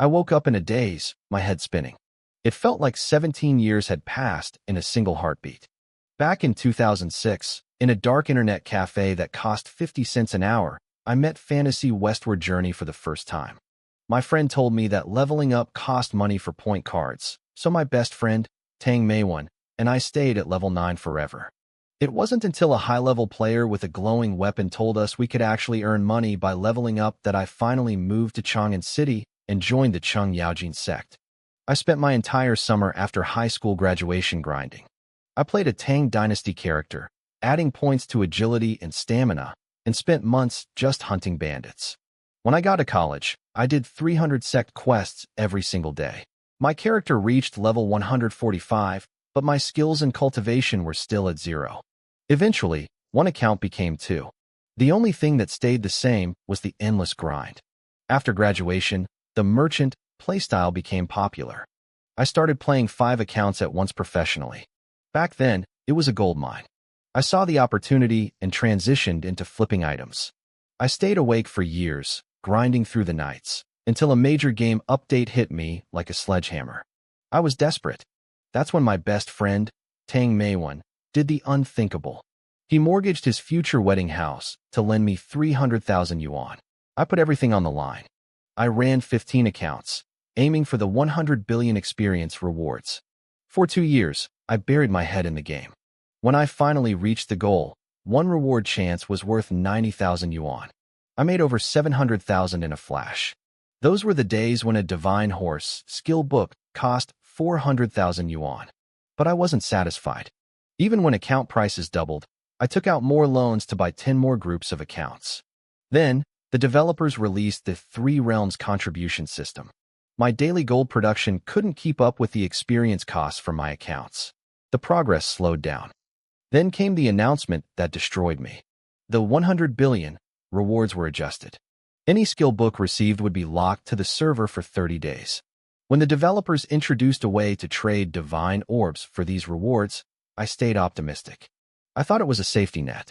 I woke up in a daze, my head spinning. It felt like 17 years had passed in a single heartbeat. Back in 2006, in a dark internet cafe that cost 50 cents an hour, I met Fantasy Westward Journey for the first time. My friend told me that leveling up cost money for point cards, so my best friend, Tang Meiwan, and I stayed at level 9 forever. It wasn't until a high-level player with a glowing weapon told us we could actually earn money by leveling up that I finally moved to Chang'an City and joined the Chung Yaojin sect. I spent my entire summer after high school graduation grinding. I played a Tang Dynasty character, adding points to agility and stamina, and spent months just hunting bandits. When I got to college, I did 300 sect quests every single day. My character reached level 145, but my skills and cultivation were still at 0. Eventually, one account became 2. The only thing that stayed the same was the endless grind. After graduation, the merchant playstyle became popular. I started playing 5 accounts at once professionally. Back then, it was a goldmine. I saw the opportunity and transitioned into flipping items. I stayed awake for years, grinding through the nights, until a major game update hit me like a sledgehammer. I was desperate. That's when my best friend, Tang Meiwan, did the unthinkable. He mortgaged his future wedding house to lend me 300,000 yuan. I put everything on the line. I ran 15 accounts, aiming for the 100 billion experience rewards. For 2 years, I buried my head in the game. When I finally reached the goal, one reward chance was worth 90,000 yuan. I made over 700,000 in a flash. Those were the days when a divine horse skill book cost 400,000 yuan. But I wasn't satisfied. Even when account prices doubled, I took out more loans to buy 10 more groups of accounts. Then, the developers released the 3 Realms contribution system. My daily gold production couldn't keep up with the experience costs for my accounts. The progress slowed down. Then came the announcement that destroyed me. The 100 billion rewards were adjusted. Any skill book received would be locked to the server for 30 days. When the developers introduced a way to trade divine orbs for these rewards, I stayed optimistic. I thought it was a safety net.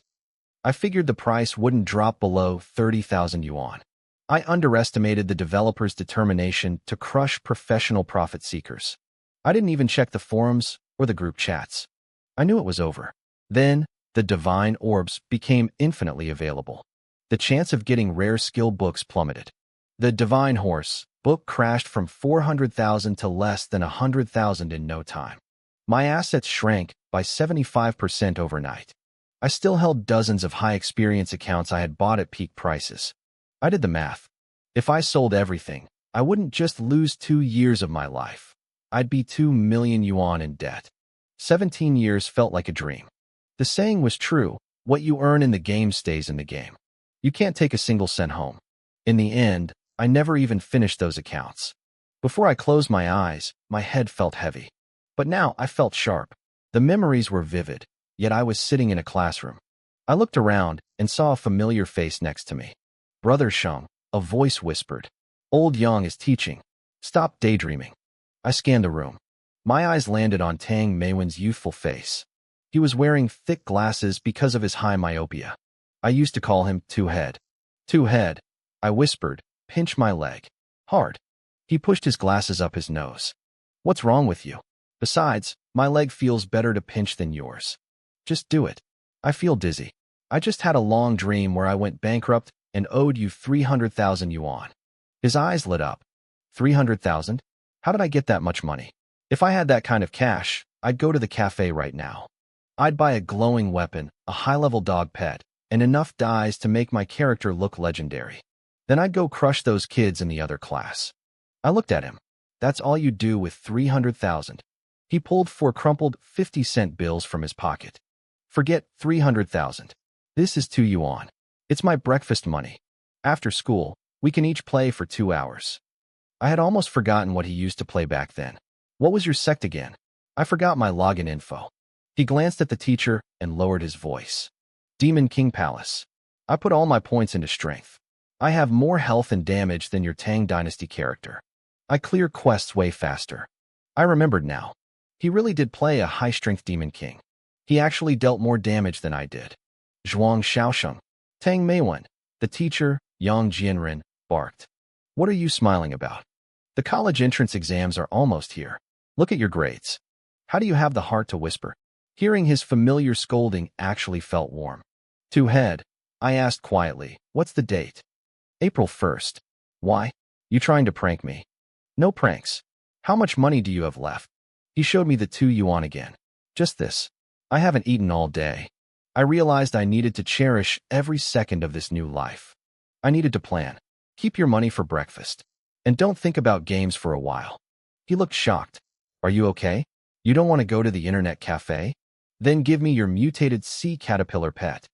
I figured the price wouldn't drop below 30,000 yuan. I underestimated the developers' determination to crush professional profit seekers. I didn't even check the forums or the group chats. I knew it was over. Then, the divine orbs became infinitely available. The chance of getting rare skill books plummeted. The divine horse book crashed from 400,000 to less than 100,000 in no time. My assets shrank by 75% overnight. I still held dozens of high-experience accounts I had bought at peak prices. I did the math. If I sold everything, I wouldn't just lose 2 years of my life. I'd be 2 million yuan in debt. 17 years felt like a dream. The saying was true, what you earn in the game stays in the game. You can't take a single cent home. In the end, I never even finished those accounts. Before I closed my eyes, my head felt heavy. But now I felt sharp. The memories were vivid, yet I was sitting in a classroom. I looked around and saw a familiar face next to me. Brother Sheng, a voice whispered. Old Yang is teaching. Stop daydreaming. I scanned the room. My eyes landed on Tang Meiwan's youthful face. He was wearing thick glasses because of his high myopia. I used to call him Two-Head. Two-Head, I whispered, pinch my leg. Hard. He pushed his glasses up his nose. What's wrong with you? Besides, my leg feels better to pinch than yours. Just do it. I feel dizzy. I just had a long dream where I went bankrupt and owed you 300,000 yuan. His eyes lit up. 300,000? How did I get that much money? If I had that kind of cash, I'd go to the cafe right now. I'd buy a glowing weapon, a high-level dog pet, and enough dyes to make my character look legendary. Then I'd go crush those kids in the other class. I looked at him. That's all you do with 300,000. He pulled 4 crumpled 50-cent bills from his pocket. Forget 300,000. This is 2 yuan. It's my breakfast money. After school, we can each play for 2 hours. I had almost forgotten what he used to play back then. What was your sect again? I forgot my login info. He glanced at the teacher and lowered his voice. Demon King Palace. I put all my points into strength. I have more health and damage than your Tang Dynasty character. I clear quests way faster. I remembered now. He really did play a high-strength Demon King. He actually dealt more damage than I did. Zhuang Shaosheng. Tang Meiwan, the teacher, Yang Jianren, barked. What are you smiling about? The college entrance exams are almost here. Look at your grades. How do you have the heart to whisper? Hearing his familiar scolding actually felt warm. To head, I asked quietly, what's the date? April 1st. Why? You trying to prank me? No pranks. How much money do you have left? He showed me the 2 yuan again. Just this. I haven't eaten all day. I realized I needed to cherish every second of this new life. I needed to plan. Keep your money for breakfast. And don't think about games for a while. He looked shocked. Are you okay? You don't want to go to the internet cafe? Then give me your mutated sea caterpillar pet.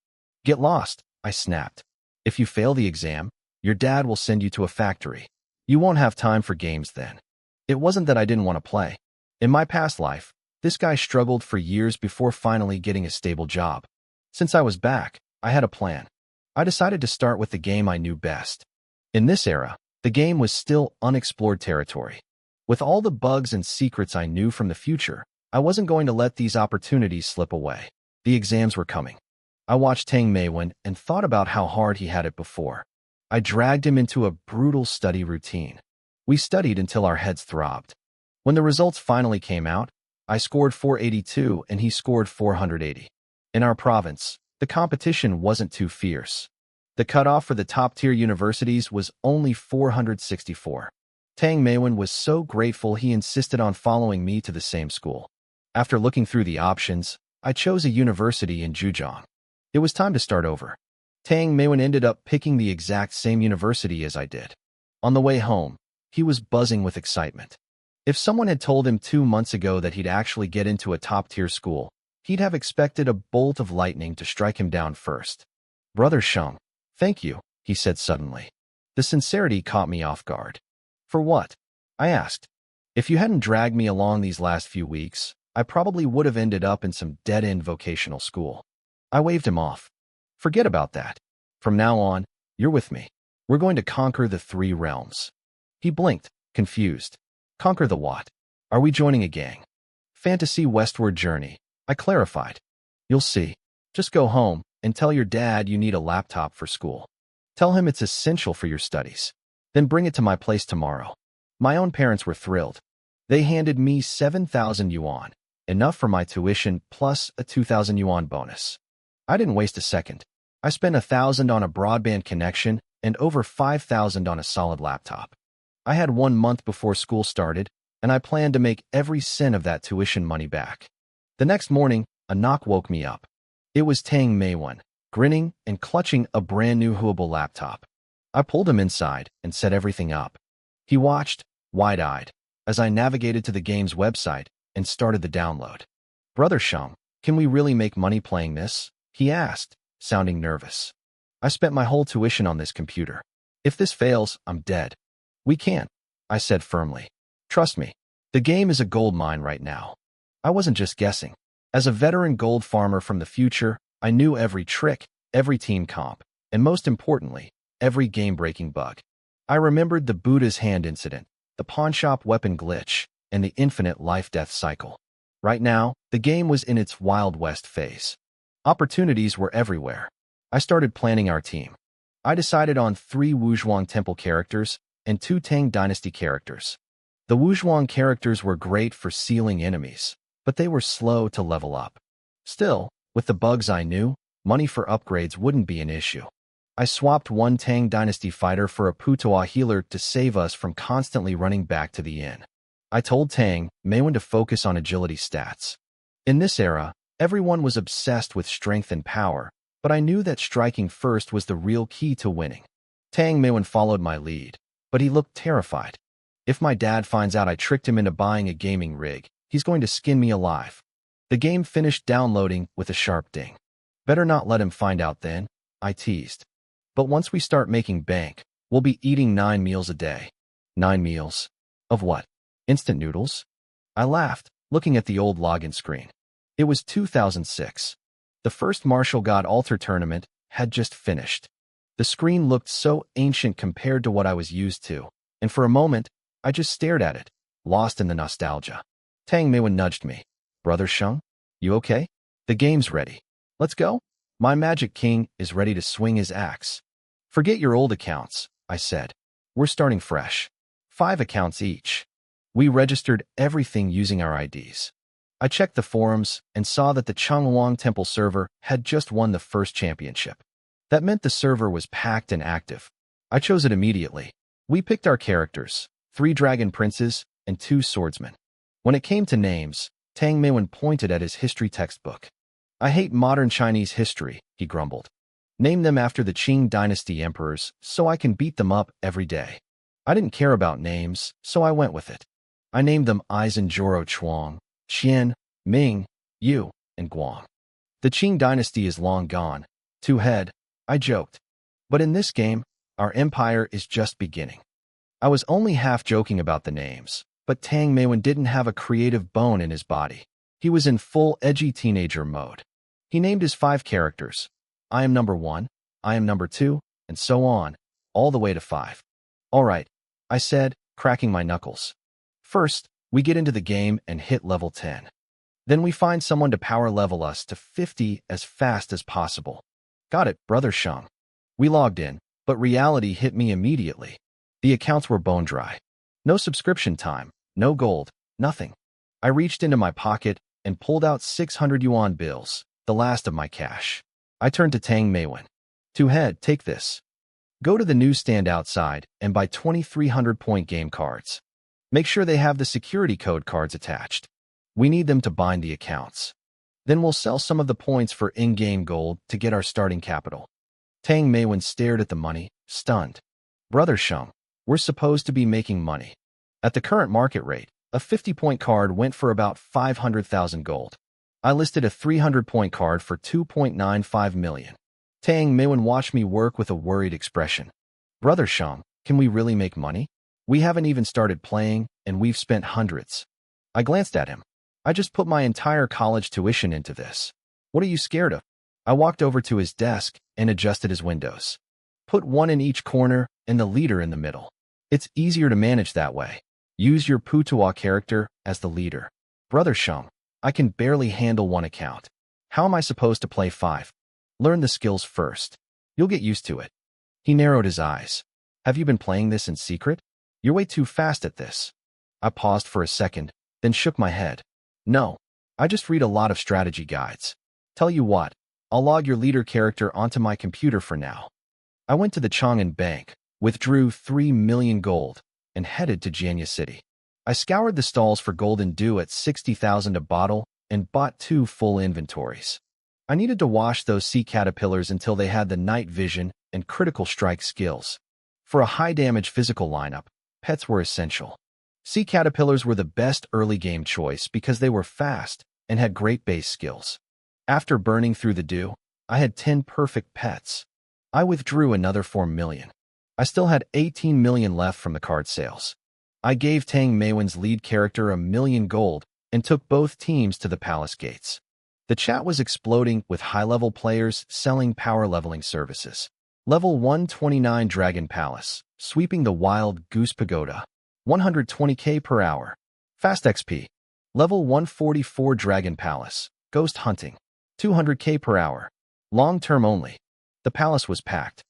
Get lost, I snapped. If you fail the exam, your dad will send you to a factory. You won't have time for games then. It wasn't that I didn't want to play. In my past life, this guy struggled for years before finally getting a stable job. Since I was back, I had a plan. I decided to start with the game I knew best. In this era, the game was still unexplored territory. With all the bugs and secrets I knew from the future, I wasn't going to let these opportunities slip away. The exams were coming. I watched Tang Meiwen and thought about how hard he had it before. I dragged him into a brutal study routine. We studied until our heads throbbed. When the results finally came out, I scored 482 and he scored 480. In our province, the competition wasn't too fierce. The cutoff for the top-tier universities was only 464. Tang Meiwen was so grateful he insisted on following me to the same school. After looking through the options, I chose a university in Zhejiang. It was time to start over. Tang Meiwen ended up picking the exact same university as I did. On the way home, he was buzzing with excitement. If someone had told him 2 months ago that he'd actually get into a top-tier school, he'd have expected a bolt of lightning to strike him down first. Brother Sheng, thank you, he said suddenly. The sincerity caught me off guard. For what? I asked. If you hadn't dragged me along these last few weeks, I probably would have ended up in some dead-end vocational school. I waved him off. Forget about that. From now on, you're with me. We're going to conquer the 3 realms. He blinked, confused. Conquer the what? Are we joining a gang? Fantasy westward journey, I clarified. You'll see. Just go home and tell your dad you need a laptop for school. Tell him it's essential for your studies. Then bring it to my place tomorrow. My own parents were thrilled. They handed me 7,000 yuan, enough for my tuition plus a 2,000 yuan bonus. I didn't waste a second. I spent 1,000 on a broadband connection and over 5,000 on a solid laptop. I had 1 month before school started, and I planned to make every cent of that tuition money back. The next morning, a knock woke me up. It was Tang Meiwen, grinning and clutching a brand new Huable laptop. I pulled him inside and set everything up. He watched, wide-eyed, as I navigated to the game's website and started the download. Brother Sheng, can we really make money playing this? He asked, sounding nervous. I spent my whole tuition on this computer. If this fails, I'm dead. We can't, I said firmly. Trust me, the game is a gold mine right now. I wasn't just guessing. As a veteran gold farmer from the future, I knew every trick, every team comp, and most importantly, every game-breaking bug. I remembered the Buddha's hand incident, the pawnshop weapon glitch, and the infinite life-death cycle. Right now, the game was in its Wild West phase. Opportunities were everywhere. I started planning our team. I decided on 3 Wuzhuang Temple characters and 2 Tang Dynasty characters. The Wuzhuang characters were great for sealing enemies, but they were slow to level up. Still, with the bugs I knew, money for upgrades wouldn't be an issue. I swapped 1 Tang Dynasty fighter for a Putois healer to save us from constantly running back to the inn. I told Tang Meiwen to focus on agility stats. In this era, everyone was obsessed with strength and power, but I knew that striking first was the real key to winning. Tang Meiwen followed my lead, but he looked terrified. If my dad finds out I tricked him into buying a gaming rig, he's going to skin me alive. The game finished downloading with a sharp ding. Better not let him find out then, I teased. But once we start making bank, we'll be eating 9 meals a day. 9 meals? Of what? Instant noodles? I laughed, looking at the old login screen. It was 2006. The first Martial God Altar tournament had just finished. The screen looked so ancient compared to what I was used to, and for a moment, I just stared at it, lost in the nostalgia. Tang Meiwen nudged me. Brother Sheng, you okay? The game's ready. Let's go? My Magic King is ready to swing his axe. Forget your old accounts, I said. We're starting fresh. 5 accounts each. We registered everything using our IDs. I checked the forums and saw that the Changwon Temple server had just won the first championship. That meant the server was packed and active. I chose it immediately. We picked our characters, 3 dragon princes and 2 swordsmen. When it came to names, Tang Meiwen pointed at his history textbook. "I hate modern Chinese history," he grumbled. "Name them after the Qing dynasty emperors so I can beat them up every day." I didn't care about names, so I went with it. I named them Eisen Zhoro Chuang, Qian, Ming, Yu, and Guang. The Qing dynasty is long gone. Two-head, I joked. But in this game, our empire is just beginning. I was only half joking about the names, but Tang Meiwen didn't have a creative bone in his body. He was in full edgy teenager mode. He named his 5 characters. I am number 1, I am number 2, and so on, all the way to 5. "All right," I said, cracking my knuckles. "First, we get into the game and hit level 10. Then we find someone to power level us to 50 as fast as possible." "Got it, Brother Sheng." We logged in, but reality hit me immediately. The accounts were bone dry. No subscription time, no gold, nothing. I reached into my pocket and pulled out 600 yuan bills, the last of my cash. I turned to Tang Meiwen. "Two-head, take this. Go to the newsstand outside and buy 2,300-point game cards. Make sure they have the security code cards attached. We need them to bind the accounts. Then we'll sell some of the points for in-game gold to get our starting capital." Tang Meiwen stared at the money, stunned. "Brother Sheng, we're supposed to be making money. At the current market rate, a 50-point card went for about 500,000 gold. I listed a 300-point card for 2.95 million. Tang Meiwen watched me work with a worried expression. "Brother Sheng, can we really make money? We haven't even started playing, and we've spent hundreds." I glanced at him. "I just put my entire college tuition into this. What are you scared of?" I walked over to his desk and adjusted his windows. "Put one in each corner and the leader in the middle. It's easier to manage that way. Use your Putua character as the leader." "Brother Sheng, I can barely handle 1 account. How am I supposed to play 5? Learn the skills first. You'll get used to it." He narrowed his eyes. "Have you been playing this in secret? You're way too fast at this." I paused for a second, then shook my head. "No, I just read a lot of strategy guides. Tell you what, I'll log your leader character onto my computer for now." I went to the Chang'an Bank, withdrew 3 million gold, and headed to Jianya City. I scoured the stalls for golden dew at 60,000 a bottle and bought 2 full inventories. I needed to wash those sea caterpillars until they had the night vision and critical strike skills. For a high-damage physical lineup, pets were essential. Sea caterpillars were the best early game choice because they were fast and had great base skills. After burning through the dew, I had 10 perfect pets. I withdrew another 4 million. I still had 18 million left from the card sales. I gave Tang Meiwen's lead character 1 million gold and took both teams to the palace gates. The chat was exploding with high-level players selling power leveling services. Level 129 Dragon Palace, sweeping the Wild Goose Pagoda, 120k per hour. Fast XP. Level 144 Dragon Palace, Ghost Hunting, 200k per hour. Long-term only. The palace was packed.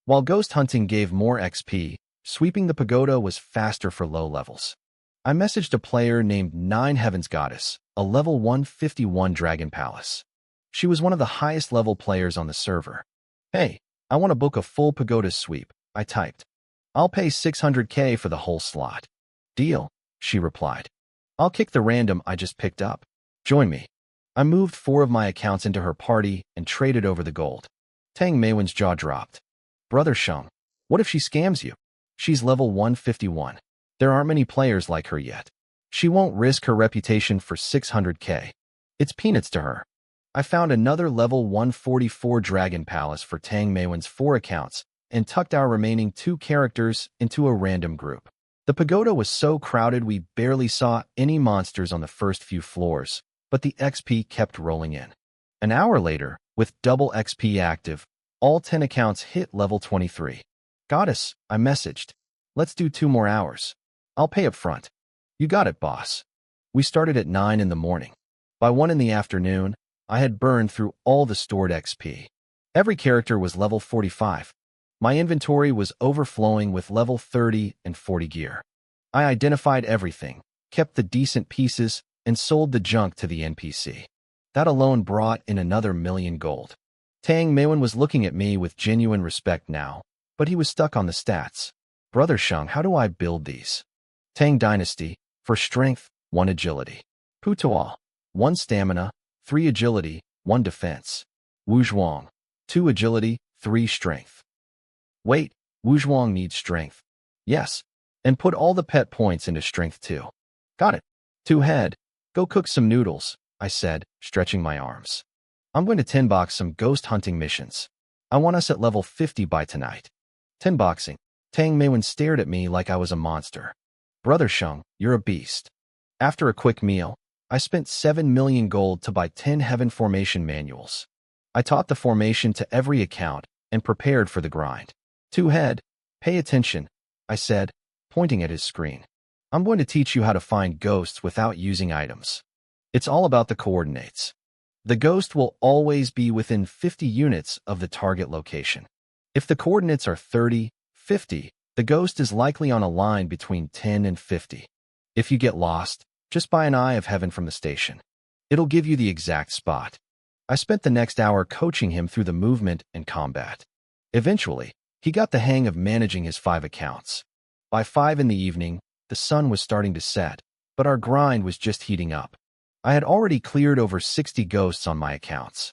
While Ghost Hunting gave more XP, sweeping the pagoda was faster for low levels. I messaged a player named Nine Heavens Goddess, a level 151 Dragon Palace. She was one of the highest level players on the server. "Hey, I want to book a full pagoda sweep," I typed. "I'll pay 600k for the whole slot." "Deal," she replied. "I'll kick the random I just picked up. Join me." I moved 4 of my accounts into her party and traded over the gold. Tang Meiwen's jaw dropped. "Brother Sheng, what if she scams you? She's level 151. There aren't many players like her yet. She won't risk her reputation for 600k. It's peanuts to her." I found another level 144 Dragon Palace for Tang Meiwen's 4 accounts and tucked our remaining 2 characters into a random group. The pagoda was so crowded we barely saw any monsters on the first few floors, but the XP kept rolling in. An hour later, with double XP active, all 10 accounts hit level 23. "Goddess," I messaged. "Let's do 2 more hours. I'll pay up front." "You got it, boss." We started at 9 in the morning. By 1 in the afternoon, I had burned through all the stored XP. Every character was level 45. My inventory was overflowing with level 30 and 40 gear. I identified everything, kept the decent pieces, and sold the junk to the NPC. That alone brought in another million gold. Tang Meiwen was looking at me with genuine respect now, but he was stuck on the stats. Brother Sheng, how do I build these? Tang Dynasty, for strength, 1 agility. Putual, 1 stamina, 3 agility, 1 defense. Wuzhuang, 2 agility, 3 strength. Wait, Wuzhuang needs strength. Yes, and put all the pet points into strength too. Got it. 2 head, go cook some noodles, I said, stretching my arms. I'm going to 10-box some ghost hunting missions. I want us at level 50 by tonight. 10-boxing. Tang Meiwen stared at me like I was a monster. Brother Sheng, you're a beast. After a quick meal, I spent 7 million gold to buy 10 Heaven Formation manuals. I taught the formation to every account and prepared for the grind. 2 head, pay attention, I said, pointing at his screen. I'm going to teach you how to find ghosts without using items. It's all about the coordinates. The ghost will always be within 50 units of the target location. If the coordinates are 30, 50, the ghost is likely on a line between 10 and 50. If you get lost, just buy an Eye of Heaven from the station. It'll give you the exact spot. I spent the next hour coaching him through the movement and combat. Eventually, he got the hang of managing his 5 accounts. By 5 in the evening, the sun was starting to set, but our grind was just heating up. I had already cleared over 60 ghosts on my accounts.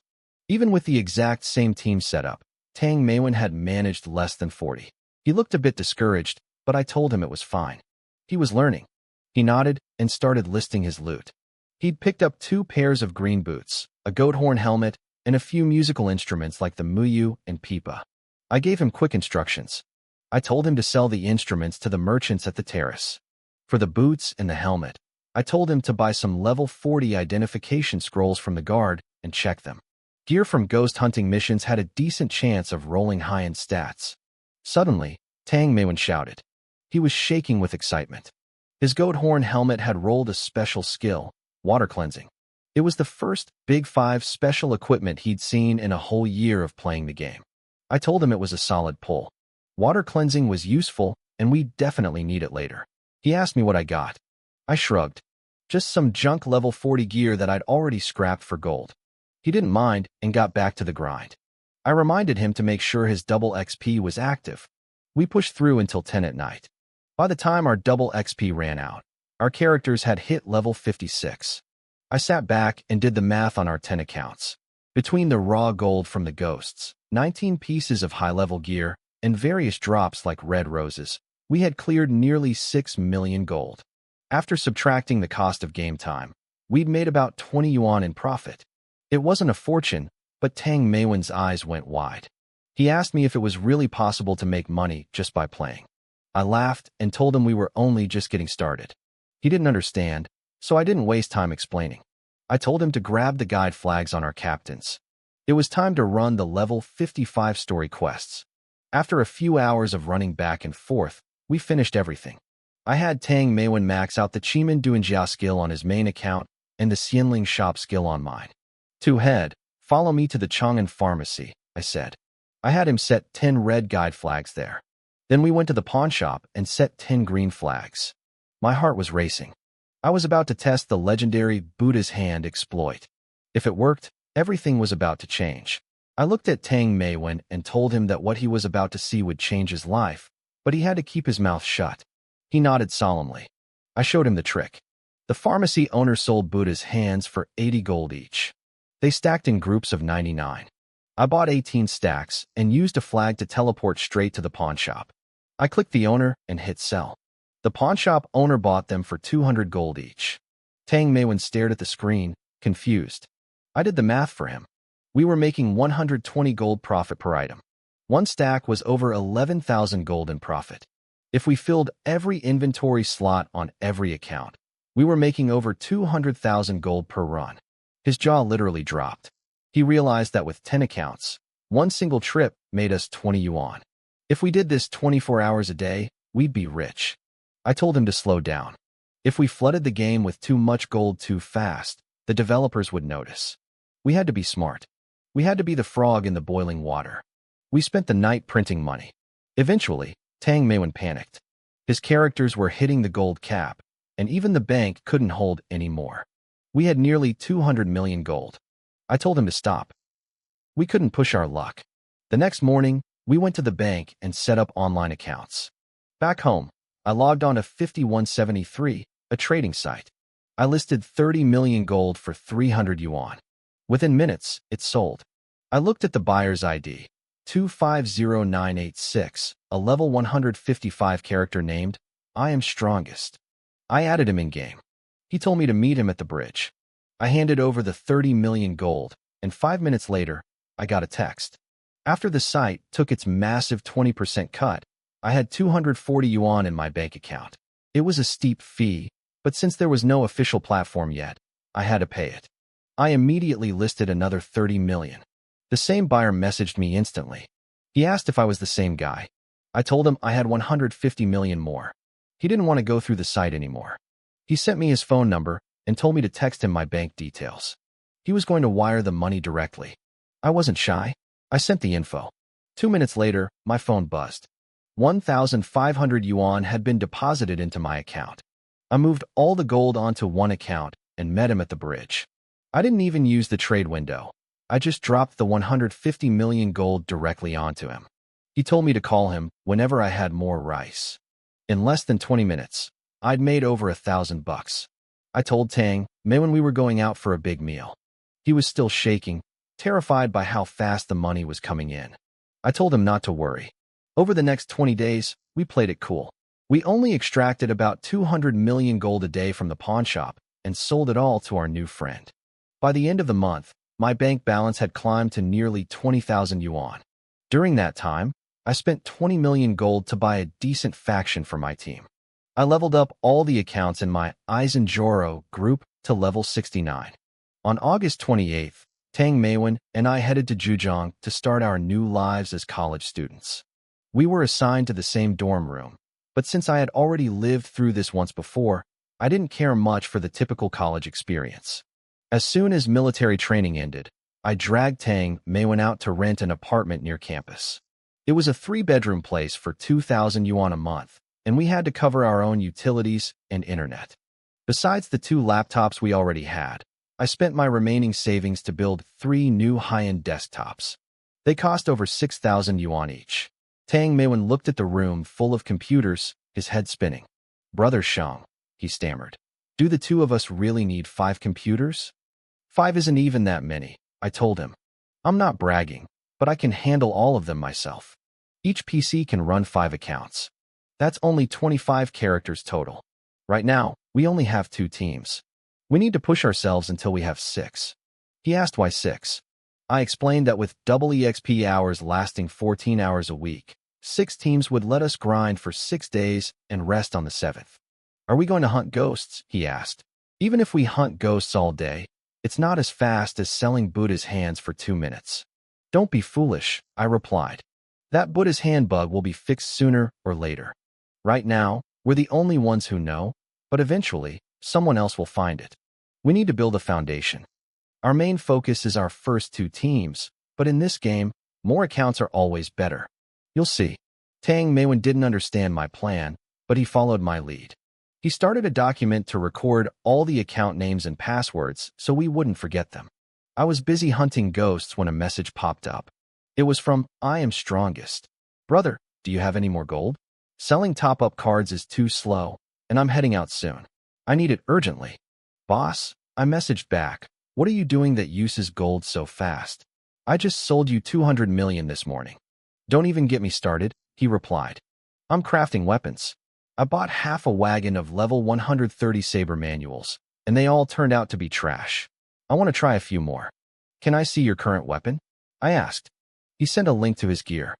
Even with the exact same team setup, Tang Meiwen had managed less than 40. He looked a bit discouraged, but I told him it was fine. He was learning. He nodded and started listing his loot. He'd picked up 2 pairs of green boots, a goat horn helmet, and a few musical instruments like the muyu and pipa. I gave him quick instructions. I told him to sell the instruments to the merchants at the terrace. For the boots and the helmet, I told him to buy some level 40 identification scrolls from the guard and check them. Gear from ghost hunting missions had a decent chance of rolling high in stats. Suddenly, Tang Meiwen shouted. He was shaking with excitement. His goat horn helmet had rolled a special skill, water cleansing. It was the first Big 5 special equipment he'd seen in a whole year of playing the game. I told him it was a solid pull. Water cleansing was useful, and we'd definitely need it later. He asked me what I got. I shrugged. Just some junk level 40 gear that I'd already scrapped for gold. He didn't mind and got back to the grind. I reminded him to make sure his double XP was active. We pushed through until 10 at night. By the time our double XP ran out, our characters had hit level 56. I sat back and did the math on our 10 accounts. Between the raw gold from the ghosts, 19 pieces of high-level gear, and various drops like red roses, we had cleared nearly 6 million gold. After subtracting the cost of game time, we'd made about 20 yuan in profit. It wasn't a fortune, but Tang Meiwen's eyes went wide. He asked me if it was really possible to make money just by playing. I laughed and told him we were only just getting started. He didn't understand, so I didn't waste time explaining. I told him to grab the guide flags on our captains. It was time to run the level 55 story quests. After a few hours of running back and forth, we finished everything. I had Tang Meiwen max out the Chiman Duanjia skill on his main account and the Xianling shop skill on mine. 2 head, follow me to the Chang'an pharmacy, I said. I had him set 10 red guide flags there. Then we went to the pawn shop and set 10 green flags. My heart was racing. I was about to test the legendary Buddha's Hand exploit. If it worked, everything was about to change. I looked at Tang Meiwen and told him that what he was about to see would change his life, but he had to keep his mouth shut. He nodded solemnly. I showed him the trick. The pharmacy owner sold Buddha's hands for 80 gold each. They stacked in groups of 99. I bought 18 stacks and used a flag to teleport straight to the pawn shop. I clicked the owner and hit sell. The pawn shop owner bought them for 200 gold each. Tang Meiwen stared at the screen, confused. I did the math for him. We were making 120 gold profit per item. 1 stack was over 11,000 gold in profit. If we filled every inventory slot on every account, we were making over 200,000 gold per run. His jaw literally dropped. He realized that with 10 accounts, 1 single trip made us 20 yuan. If we did this 24 hours a day, we'd be rich. I told him to slow down. If we flooded the game with too much gold too fast, the developers would notice. We had to be smart. We had to be the frog in the boiling water. We spent the night printing money. Eventually, Tang Meiwen panicked. His characters were hitting the gold cap, and even the bank couldn't hold any more. We had nearly 200 million gold. I told him to stop. We couldn't push our luck. The next morning, we went to the bank and set up online accounts. Back home, I logged on to 5173, a trading site. I listed 30 million gold for 300 yuan. Within minutes, it sold. I looked at the buyer's ID, 250986, a level 155 character named I am strongest. I added him in-game. He told me to meet him at the bridge. I handed over the 30 million gold, and 5 minutes later, I got a text. After the site took its massive 20% cut, I had 240 yuan in my bank account. It was a steep fee, but since there was no official platform yet, I had to pay it. I immediately listed another 30 million. The same buyer messaged me instantly. He asked if I was the same guy. I told him I had 150 million more. He didn't want to go through the site anymore. He sent me his phone number and told me to text him my bank details. He was going to wire the money directly. I wasn't shy. I sent the info. 2 minutes later, my phone buzzed. 1,500 yuan had been deposited into my account. I moved all the gold onto one account and met him at the bridge. I didn't even use the trade window. I just dropped the 150 million gold directly onto him. He told me to call him whenever I had more rice. In less than 20 minutes, I'd made over 1,000 bucks. I told Tang Mei when we were going out for a big meal. He was still shaking, terrified by how fast the money was coming in. I told him not to worry. Over the next 20 days, we played it cool. We only extracted about 200 million gold a day from the pawn shop and sold it all to our new friend. By the end of the month, my bank balance had climbed to nearly 20,000 yuan. During that time, I spent 20 million gold to buy a decent faction for my team. I leveled up all the accounts in my Aizenjoro group to level 69. On August 28th, Tang Meiwen and I headed to Zhejiang to start our new lives as college students. We were assigned to the same dorm room, but since I had already lived through this once before, I didn't care much for the typical college experience. As soon as military training ended, I dragged Tang Meiwen out to rent an apartment near campus. It was a 3-bedroom place for 2,000 yuan a month, and we had to cover our own utilities and internet. Besides the 2 laptops we already had, I spent my remaining savings to build 3 new high-end desktops. They cost over 6,000 yuan each. Tang Meiwen looked at the room full of computers, his head spinning. "Brother Shang," he stammered. "Do the 2 of us really need 5 computers?" 5 isn't even that many, I told him. I'm not bragging, but I can handle all of them myself. Each PC can run 5 accounts. That's only 25 characters total. Right now, we only have 2 teams. We need to push ourselves until we have 6. He asked why 6. I explained that with double EXP hours lasting 14 hours a week, 6 teams would let us grind for 6 days and rest on the 7th. Are we going to hunt ghosts? He asked. Even if we hunt ghosts all day, it's not as fast as selling Buddha's hands for 2 minutes. Don't be foolish, I replied. That Buddha's hand bug will be fixed sooner or later. Right now, we're the only ones who know, but eventually, someone else will find it. We need to build a foundation. Our main focus is our first 2 teams, but in this game, more accounts are always better. You'll see. Tang Meiwen didn't understand my plan, but he followed my lead. He started a document to record all the account names and passwords so we wouldn't forget them. I was busy hunting ghosts when a message popped up. It was from I am strongest. "Brother, do you have any more gold? Selling top-up cards is too slow, and I'm heading out soon. I need it urgently." "Boss," I messaged back, "what are you doing that uses gold so fast? I just sold you 200 million this morning." "Don't even get me started," he replied. "I'm crafting weapons. I bought half a wagon of level 130 saber manuals, and they all turned out to be trash. I want to try a few more. Can I see your current weapon?" I asked. He sent a link to his gear.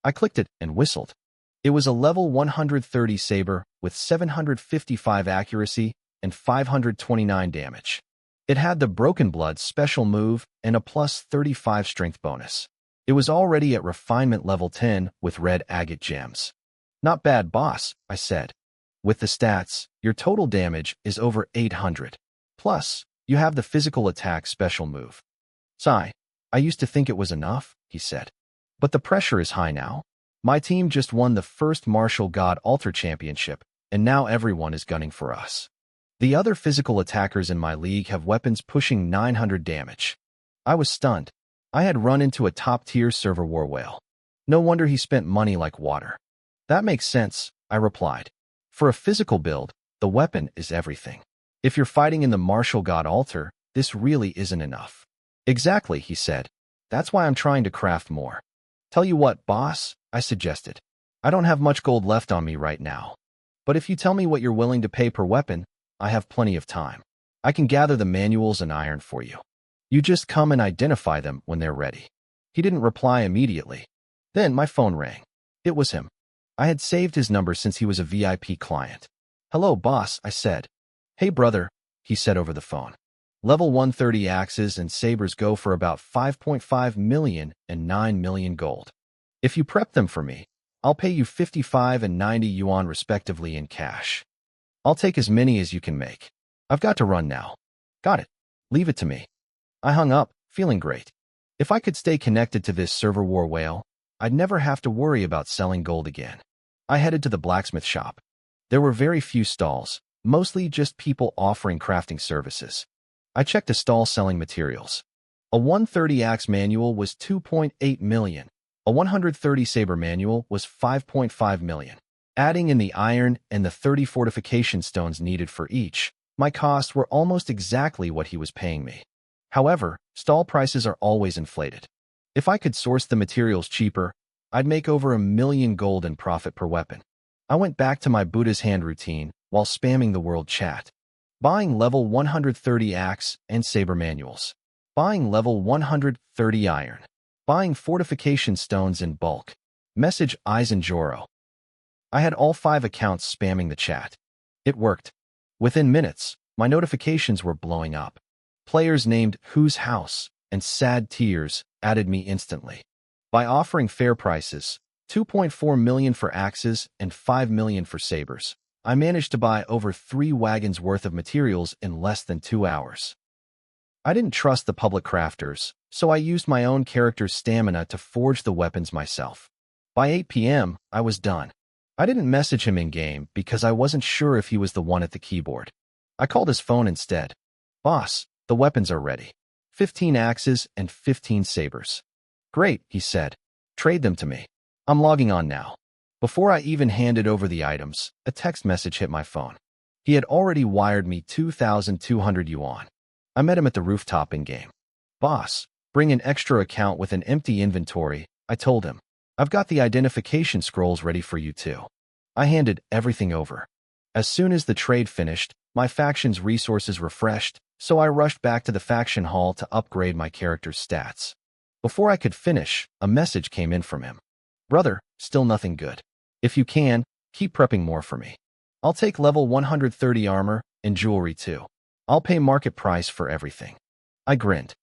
I clicked it and whistled. It was a level 130 saber with 755 accuracy and 529 damage. It had the Broken Blood special move and a plus 35 strength bonus. It was already at refinement level 10 with red agate gems. "Not bad, boss," I said. "With the stats, your total damage is over 800. Plus, you have the physical attack special move." "Sigh, I used to think it was enough," he said. "But the pressure is high now. My team just won the first martial god altar championship, and now everyone is gunning for us. The other physical attackers in my league have weapons pushing 900 damage. I was stunned. I had run into a top-tier server war whale. No wonder he spent money like water. That makes sense, I replied. For a physical build, the weapon is everything. If you're fighting in the martial god altar, this really isn't enough. Exactly, he said. That's why I'm trying to craft more. Tell you what, boss, I suggested. I don't have much gold left on me right now. But if you tell me what you're willing to pay per weapon, I have plenty of time. I can gather the manuals and iron for you. You just come and identify them when they're ready. He didn't reply immediately. Then my phone rang. It was him. I had saved his number since he was a VIP client. Hello, boss, I said. Hey, brother, he said over the phone. Level 130 axes and sabers go for about 5.5 million and 9 million gold. If you prep them for me, I'll pay you 55 and 90 yuan respectively in cash. I'll take as many as you can make. I've got to run now. Got it. Leave it to me. I hung up, feeling great. If I could stay connected to this server war whale, I'd never have to worry about selling gold again. I headed to the blacksmith shop. There were very few stalls, mostly just people offering crafting services. I checked a stall selling materials. A 130 axe manual was 2.8 million. A 130 saber manual was 5.5 million. Adding in the iron and the 30 fortification stones needed for each, my costs were almost exactly what he was paying me. However, stall prices are always inflated. If I could source the materials cheaper, I'd make over 1 million gold in profit per weapon. I went back to my Buddha's hand routine while spamming the world chat. Buying level 130 axe and saber manuals. Buying level 130 iron. Buying fortification stones in bulk. Message Eisenjoro. I had all 5 accounts spamming the chat. It worked. Within minutes, my notifications were blowing up. Players named Whose House and Sad Tears added me instantly. By offering fair prices, 2.4 million for axes and 5 million for sabers, I managed to buy over 3 wagons worth of materials in less than 2 hours. I didn't trust the public crafters, so I used my own character's stamina to forge the weapons myself. By 8 p.m., I was done. I didn't message him in-game because I wasn't sure if he was the one at the keyboard. I called his phone instead. Boss, the weapons are ready. 15 axes and 15 sabers. Great, he said. Trade them to me. I'm logging on now. Before I even handed over the items, a text message hit my phone. He had already wired me 2,200 yuan. I met him at the rooftop in-game. Boss, bring an extra account with an empty inventory, I told him. I've got the identification scrolls ready for you too. I handed everything over. As soon as the trade finished, my faction's resources refreshed, so I rushed back to the faction hall to upgrade my character's stats. Before I could finish, a message came in from him. Brother, still nothing good. If you can, keep prepping more for me. I'll take level 130 armor and jewelry too. I'll pay market price for everything. I grinned.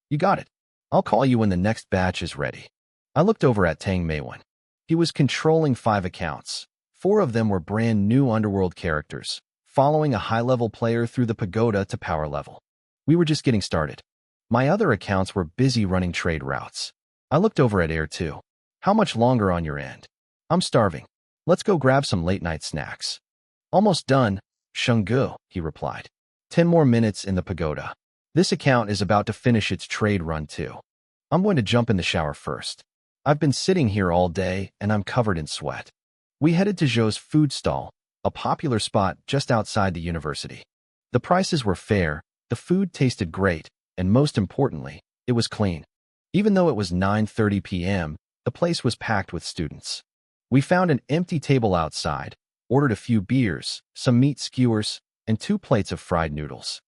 You got it. I'll call you when the next batch is ready. I looked over at Tang Meiwen. He was controlling 5 accounts. 4 of them were brand new underworld characters, following a high-level player through the pagoda to power level. We were just getting started. My other accounts were busy running trade routes. I looked over at Air too. How much longer on your end? I'm starving. Let's go grab some late-night snacks. Almost done, Shungu, he replied. 10 more minutes in the pagoda. This account is about to finish its trade run too. I'm going to jump in the shower first. I've been sitting here all day and I'm covered in sweat. We headed to Zhou's food stall, a popular spot just outside the university. The prices were fair, the food tasted great, and most importantly, it was clean. Even though it was 9:30 p.m., the place was packed with students. We found an empty table outside, ordered a few beers, some meat skewers, and 2 plates of fried noodles.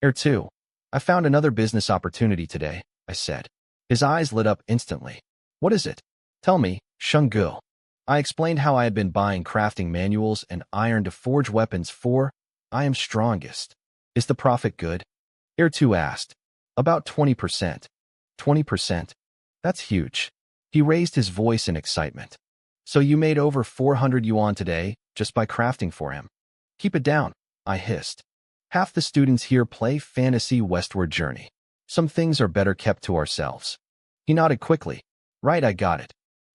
Air 2. I found another business opportunity today, I said. His eyes lit up instantly. What is it? Tell me, Shungu. I explained how I had been buying crafting manuals and iron to forge weapons for I am strongest. Is the profit good? Air 2 asked. About 20%. 20%? That's huge. He raised his voice in excitement. So you made over 400 yuan today just by crafting for him. Keep it down, I hissed. Half the students here play Fantasy Westward Journey. Some things are better kept to ourselves. He nodded quickly. Right, I got it.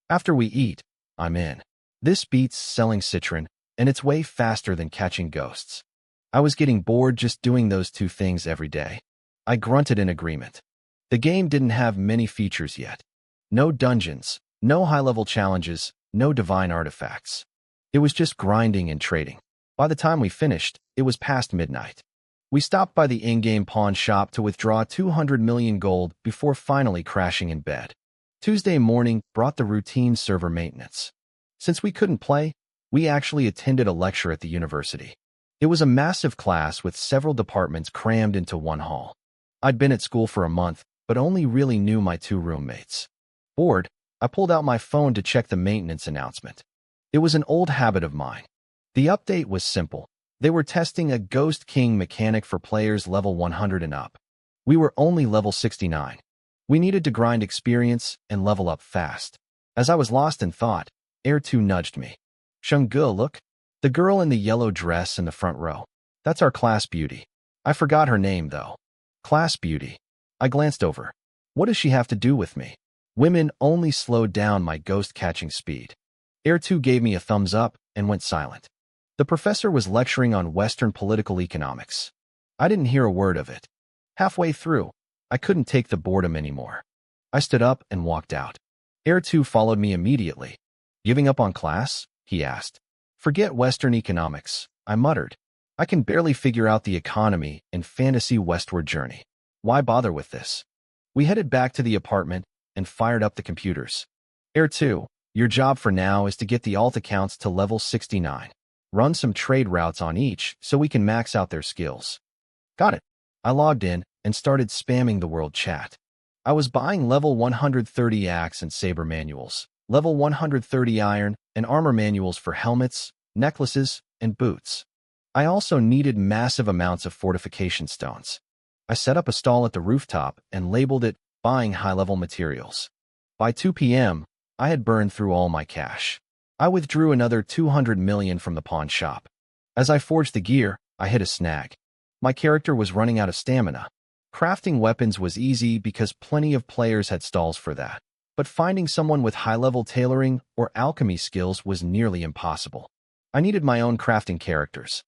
After we eat, I'm in. This beats selling citron, and it's way faster than catching ghosts. I was getting bored just doing those two things every day. I grunted in agreement. The game didn't have many features yet. No dungeons, no high-level challenges, no divine artifacts. It was just grinding and trading. By the time we finished, it was past midnight. We stopped by the in-game pawn shop to withdraw 200 million gold before finally crashing in bed. Tuesday morning brought the routine server maintenance. Since we couldn't play, we actually attended a lecture at the university. It was a massive class with several departments crammed into one hall. I'd been at school for a month, but only really knew my two roommates. Bored, I pulled out my phone to check the maintenance announcement. It was an old habit of mine. The update was simple. They were testing a Ghost King mechanic for players level 100 and up. We were only level 69. We needed to grind experience and level up fast. As I was lost in thought, Air2 nudged me. Shungge, look. The girl in the yellow dress in the front row. That's our class beauty. I forgot her name, though. Class beauty. I glanced over. What does she have to do with me? Women only slowed down my ghost-catching speed. Air2 gave me a thumbs up and went silent. The professor was lecturing on Western political economics. I didn't hear a word of it. Halfway through, I couldn't take the boredom anymore. I stood up and walked out. Air2 followed me immediately. Giving up on class? He asked. Forget Western economics, I muttered. I can barely figure out the economy in Fantasy Westward Journey. Why bother with this? We headed back to the apartment and fired up the computers. Air2, your job for now is to get the alt accounts to level 69. Run some trade routes on each so we can max out their skills. Got it. I logged in and started spamming the world chat. I was buying level 130 axe and saber manuals, level 130 iron and armor manuals for helmets, necklaces, and boots. I also needed massive amounts of fortification stones. I set up a stall at the rooftop and labeled it Buying High-Level Materials. By 2 p.m., I had burned through all my cash. I withdrew another 200 million from the pawn shop. As I forged the gear, I hit a snag. My character was running out of stamina. Crafting weapons was easy because plenty of players had stalls for that. But finding someone with high-level tailoring or alchemy skills was nearly impossible. I needed my own crafting characters.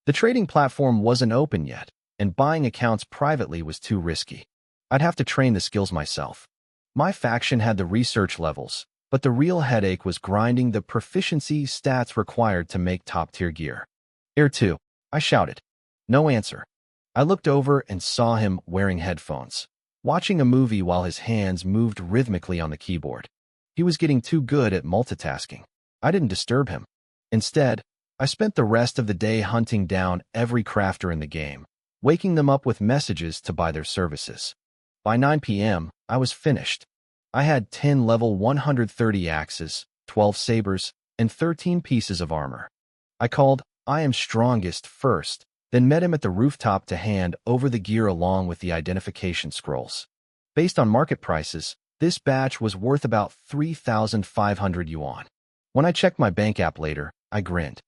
The trading platform wasn't open yet, and buying accounts privately was too risky. I'd have to train the skills myself. My faction had the research levels, but the real headache was grinding the proficiency stats required to make top-tier gear. Air2, I shouted. No answer. I looked over and saw him wearing headphones, watching a movie while his hands moved rhythmically on the keyboard. He was getting too good at multitasking. I didn't disturb him. Instead, I spent the rest of the day hunting down every crafter in the game, waking them up with messages to buy their services. By 9 p.m., I was finished. I had 10 level 130 axes, 12 sabers, and 13 pieces of armor. I called I am strongest first, then met him at the rooftop to hand over the gear along with the identification scrolls. Based on market prices, this batch was worth about 3,500 yuan. When I checked my bank app later, I grinned.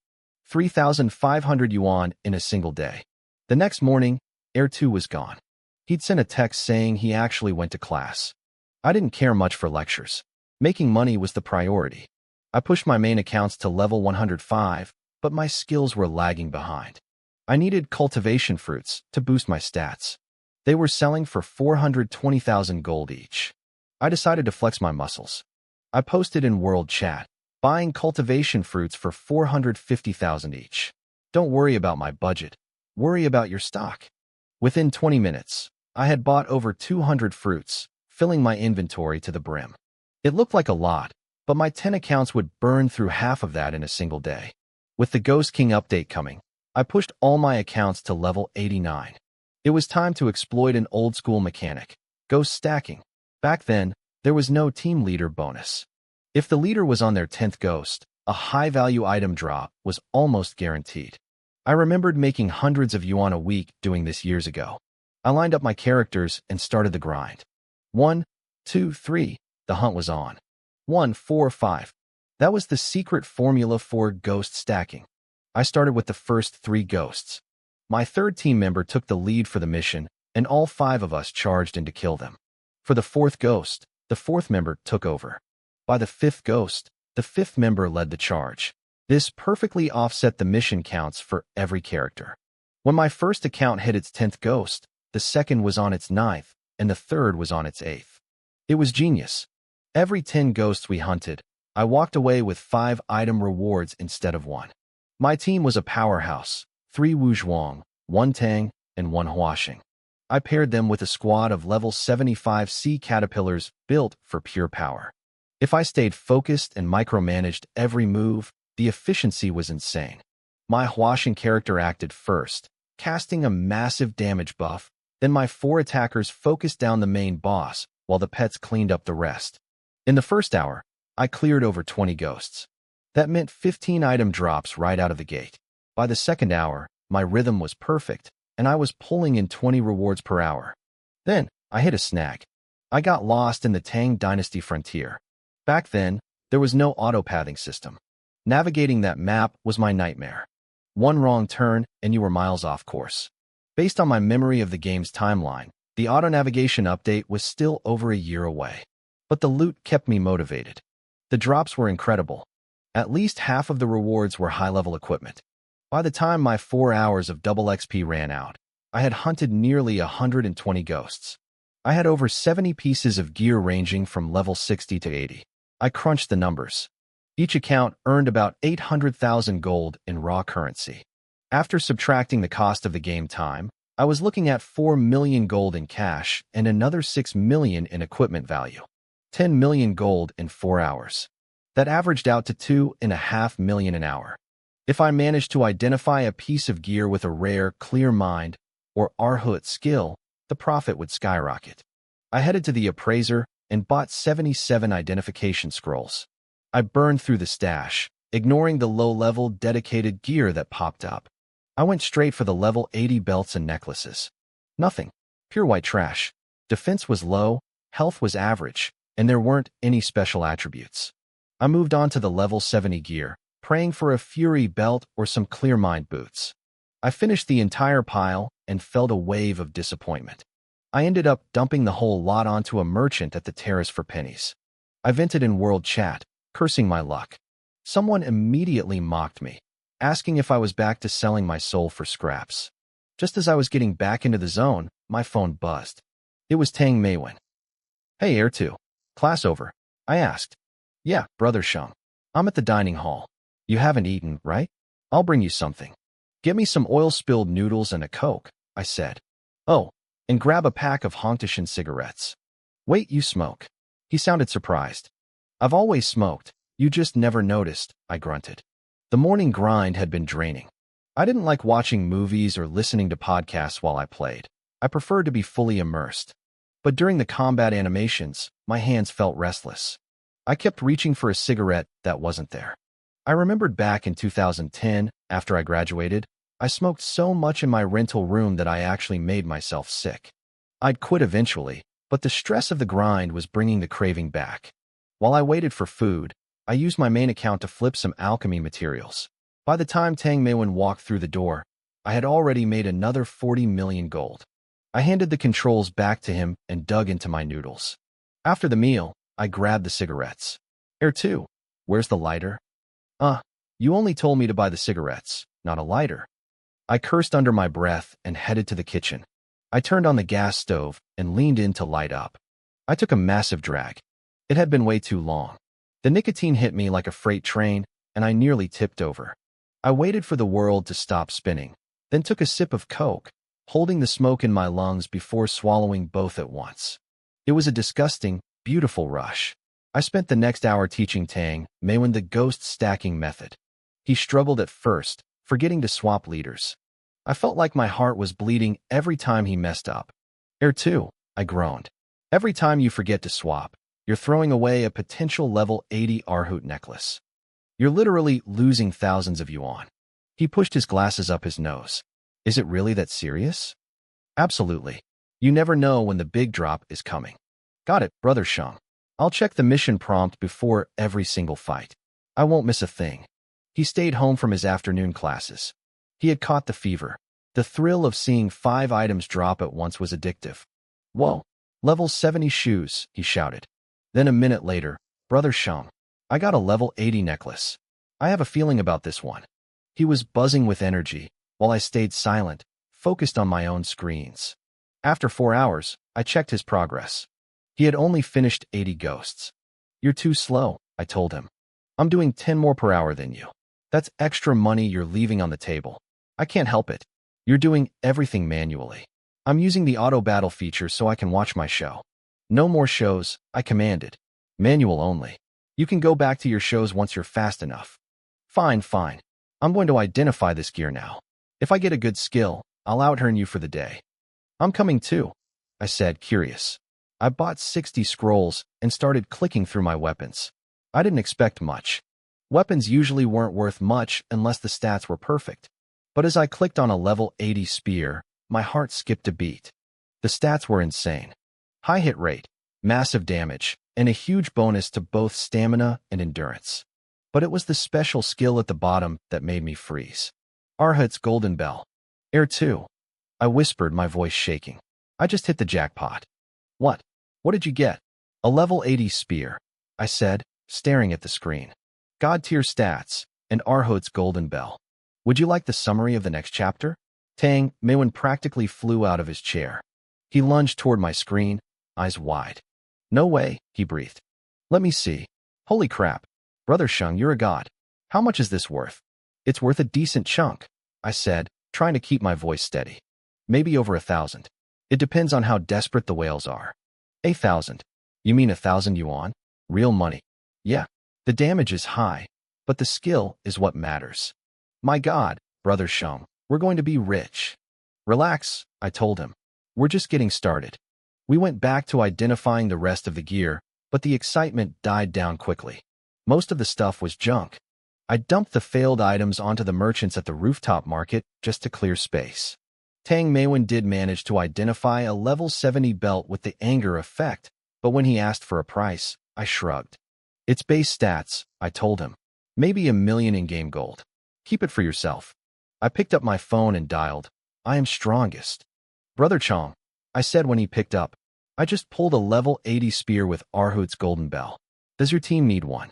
3,500 yuan in a single day. The next morning, Air2 was gone. He'd sent a text saying he actually went to class. I didn't care much for lectures. Making money was the priority. I pushed my main accounts to level 105, but my skills were lagging behind. I needed cultivation fruits to boost my stats. They were selling for 420,000 gold each. I decided to flex my muscles. I posted in world chat, buying cultivation fruits for 450,000 each. Don't worry about my budget. Worry about your stock. Within 20 minutes, I had bought over 200 fruits, filling my inventory to the brim. It looked like a lot, but my 10 accounts would burn through half of that in a single day. With the Ghost King update coming, I pushed all my accounts to level 89. It was time to exploit an old-school mechanic, ghost stacking. Back then, there was no team leader bonus. If the leader was on their 10th ghost, a high-value item drop was almost guaranteed. I remembered making hundreds of yuan a week doing this years ago. I lined up my characters and started the grind. 1, 2, 3, the hunt was on. 1, 4, 5. That was the secret formula for ghost stacking. I started with the first 3 ghosts. My third team member took the lead for the mission, and all 5 of us charged in to kill them. For the 4th ghost, the 4th member took over. By the 5th ghost, the 5th member led the charge. This perfectly offset the mission counts for every character. When my first account hit its 10th ghost, the second was on its 9th, and the third was on its 8th. It was genius. Every 10 ghosts we hunted, I walked away with 5 item rewards instead of 1. My team was a powerhouse, 3 Wu Zhuang, 1 Tang, and 1 Huaxing. I paired them with a squad of level 75 sea caterpillars built for pure power. If I stayed focused and micromanaged every move, the efficiency was insane. My Huaxing character acted first, casting a massive damage buff, then my 4 attackers focused down the main boss, while the pets cleaned up the rest. In the first hour, I cleared over 20 ghosts. That meant 15 item drops right out of the gate. By the second hour, my rhythm was perfect, and I was pulling in 20 rewards per hour. Then, I hit a snag. I got lost in the Tang Dynasty frontier. Back then, there was no auto-pathing system. Navigating that map was my nightmare. One wrong turn, and you were miles off course. Based on my memory of the game's timeline, the auto-navigation update was still over a year away. But the loot kept me motivated. The drops were incredible. At least half of the rewards were high-level equipment. By the time my 4 hours of double XP ran out, I had hunted nearly 120 ghosts. I had over 70 pieces of gear ranging from level 60 to 80. I crunched the numbers. Each account earned about 800,000 gold in raw currency. After subtracting the cost of the game time, I was looking at 4 million gold in cash and another 6 million in equipment value. 10 million gold in 4 hours. That averaged out to 2.5 million an hour. If I managed to identify a piece of gear with a rare, clear mind, or Arhut skill, the profit would skyrocket. I headed to the appraiser and bought 77 identification scrolls. I burned through the stash, ignoring the low-level dedicated gear that popped up. I went straight for the level 80 belts and necklaces. Nothing. Pure white trash. Defense was low, health was average, and there weren't any special attributes. I moved on to the level 70 gear, praying for a Fury belt or some Clear Mind boots. I finished the entire pile and felt a wave of disappointment. I ended up dumping the whole lot onto a merchant at the terrace for pennies. I vented in world chat, cursing my luck. Someone immediately mocked me, asking if I was back to selling my soul for scraps. Just as I was getting back into the zone, my phone buzzed. It was Tang Meiwen. "Hey, Air 2. Class over?" I asked. "Yeah, Brother Sheng. I'm at the dining hall. You haven't eaten, right? I'll bring you something." "Get me some oil-spilled noodles and a Coke," I said. "Oh, and grab a pack of Hongtashan cigarettes." "Wait, you smoke?" He sounded surprised. "I've always smoked. You just never noticed," I grunted. The morning grind had been draining. I didn't like watching movies or listening to podcasts while I played. I preferred to be fully immersed. But during the combat animations, my hands felt restless. I kept reaching for a cigarette that wasn't there. I remembered back in 2010, after I graduated, I smoked so much in my rental room that I actually made myself sick. I'd quit eventually, but the stress of the grind was bringing the craving back. While I waited for food, I used my main account to flip some alchemy materials. By the time Tang Meiwen walked through the door, I had already made another 40 million gold. I handed the controls back to him and dug into my noodles. After the meal, I grabbed the cigarettes. "Air 2, where's the lighter?" You only told me to buy the cigarettes, not a lighter." I cursed under my breath and headed to the kitchen. I turned on the gas stove and leaned in to light up. I took a massive drag. It had been way too long. The nicotine hit me like a freight train, and I nearly tipped over. I waited for the world to stop spinning, then took a sip of Coke, holding the smoke in my lungs before swallowing both at once. It was a disgusting, beautiful rush. I spent the next hour teaching Tang Meiwen the ghost stacking method. He struggled at first, forgetting to swap leaders. I felt like my heart was bleeding every time he messed up. "Air 2, I groaned. "Every time you forget to swap, you're throwing away a potential level 80 Arhut necklace. You're literally losing thousands of yuan." He pushed his glasses up his nose. "Is it really that serious?" "Absolutely. You never know when the big drop is coming." "Got it, Brother Sheng. I'll check the mission prompt before every single fight. I won't miss a thing." He stayed home from his afternoon classes. He had caught the fever. The thrill of seeing 5 items drop at once was addictive. "Whoa, level 70 shoes," he shouted. Then a minute later, Brother Sheng, I got a level 80 necklace. I have a feeling about this one. He was buzzing with energy, while I stayed silent, focused on my own screens. After 4 hours, I checked his progress. He had only finished 80 ghosts. You're too slow, I told him. I'm doing 10 more per hour than you. That's extra money you're leaving on the table. I can't help it. You're doing everything manually. I'm using the auto battle feature so I can watch my show. No more shows, I commanded. Manual only. You can go back to your shows once you're fast enough. Fine. I'm going to identify this gear now. If I get a good skill, I'll out-earn you for the day. I'm coming too, I said, curious. I bought 60 scrolls and started clicking through my weapons. I didn't expect much. Weapons usually weren't worth much unless the stats were perfect. But as I clicked on a level 80 spear, my heart skipped a beat. The stats were insane. High hit rate, massive damage, and a huge bonus to both stamina and endurance. But it was the special skill at the bottom that made me freeze. Arhat's Golden Bell. Air 2. I whispered, my voice shaking. I just hit the jackpot. What? What did you get? A level 80 spear, I said, staring at the screen. God tier stats, and Arhat's Golden Bell. Would you like the summary of the next chapter? Tang Meiwen practically flew out of his chair. He lunged toward my screen, eyes wide. No way, he breathed. Let me see. Holy crap. Brother Sheng, you're a god. How much is this worth? It's worth a decent chunk, I said, trying to keep my voice steady. Maybe over 1,000. It depends on how desperate the whales are. 1,000. You mean 1,000 yuan? Real money. Yeah. The damage is high, but the skill is what matters. My god, Brother Sheng, we're going to be rich. Relax, I told him. We're just getting started. We went back to identifying the rest of the gear, but the excitement died down quickly. Most of the stuff was junk. I dumped the failed items onto the merchants at the rooftop market just to clear space. Tang Meiwen did manage to identify a level 70 belt with the anger effect, but when he asked for a price, I shrugged. It's base stats, I told him. Maybe 1 million in-game gold. Keep it for yourself. I picked up my phone and dialed. I am strongest. Brother Chong, I said when he picked up. I just pulled a level 80 spear with Arhat's Golden Bell. Does your team need one?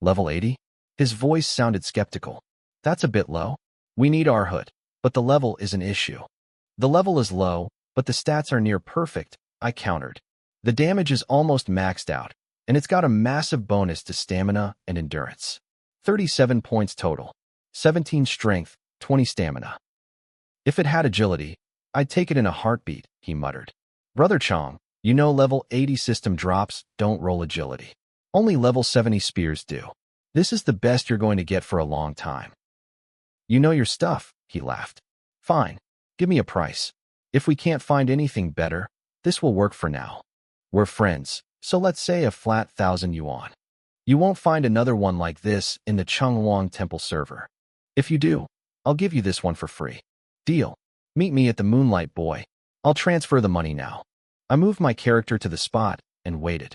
Level 80? His voice sounded skeptical. That's a bit low. We need Arhat, but the level is an issue. The level is low, but the stats are near perfect, I countered. The damage is almost maxed out, and it's got a massive bonus to stamina and endurance. 37 points total. 17 strength, 20 stamina. If it had agility, I'd take it in a heartbeat, he muttered. Brother Chong, you know level 80 system drops don't roll agility. Only level 70 spears do. This is the best you're going to get for a long time. You know your stuff, he laughed. Fine. Give me a price. If we can't find anything better, this will work for now. We're friends, so let's say a flat 1,000 yuan. You won't find another one like this in the Chenghuang Temple server. If you do, I'll give you this one for free. Deal. Meet me at the Moonlight Boy. I'll transfer the money now. I moved my character to the spot and waited.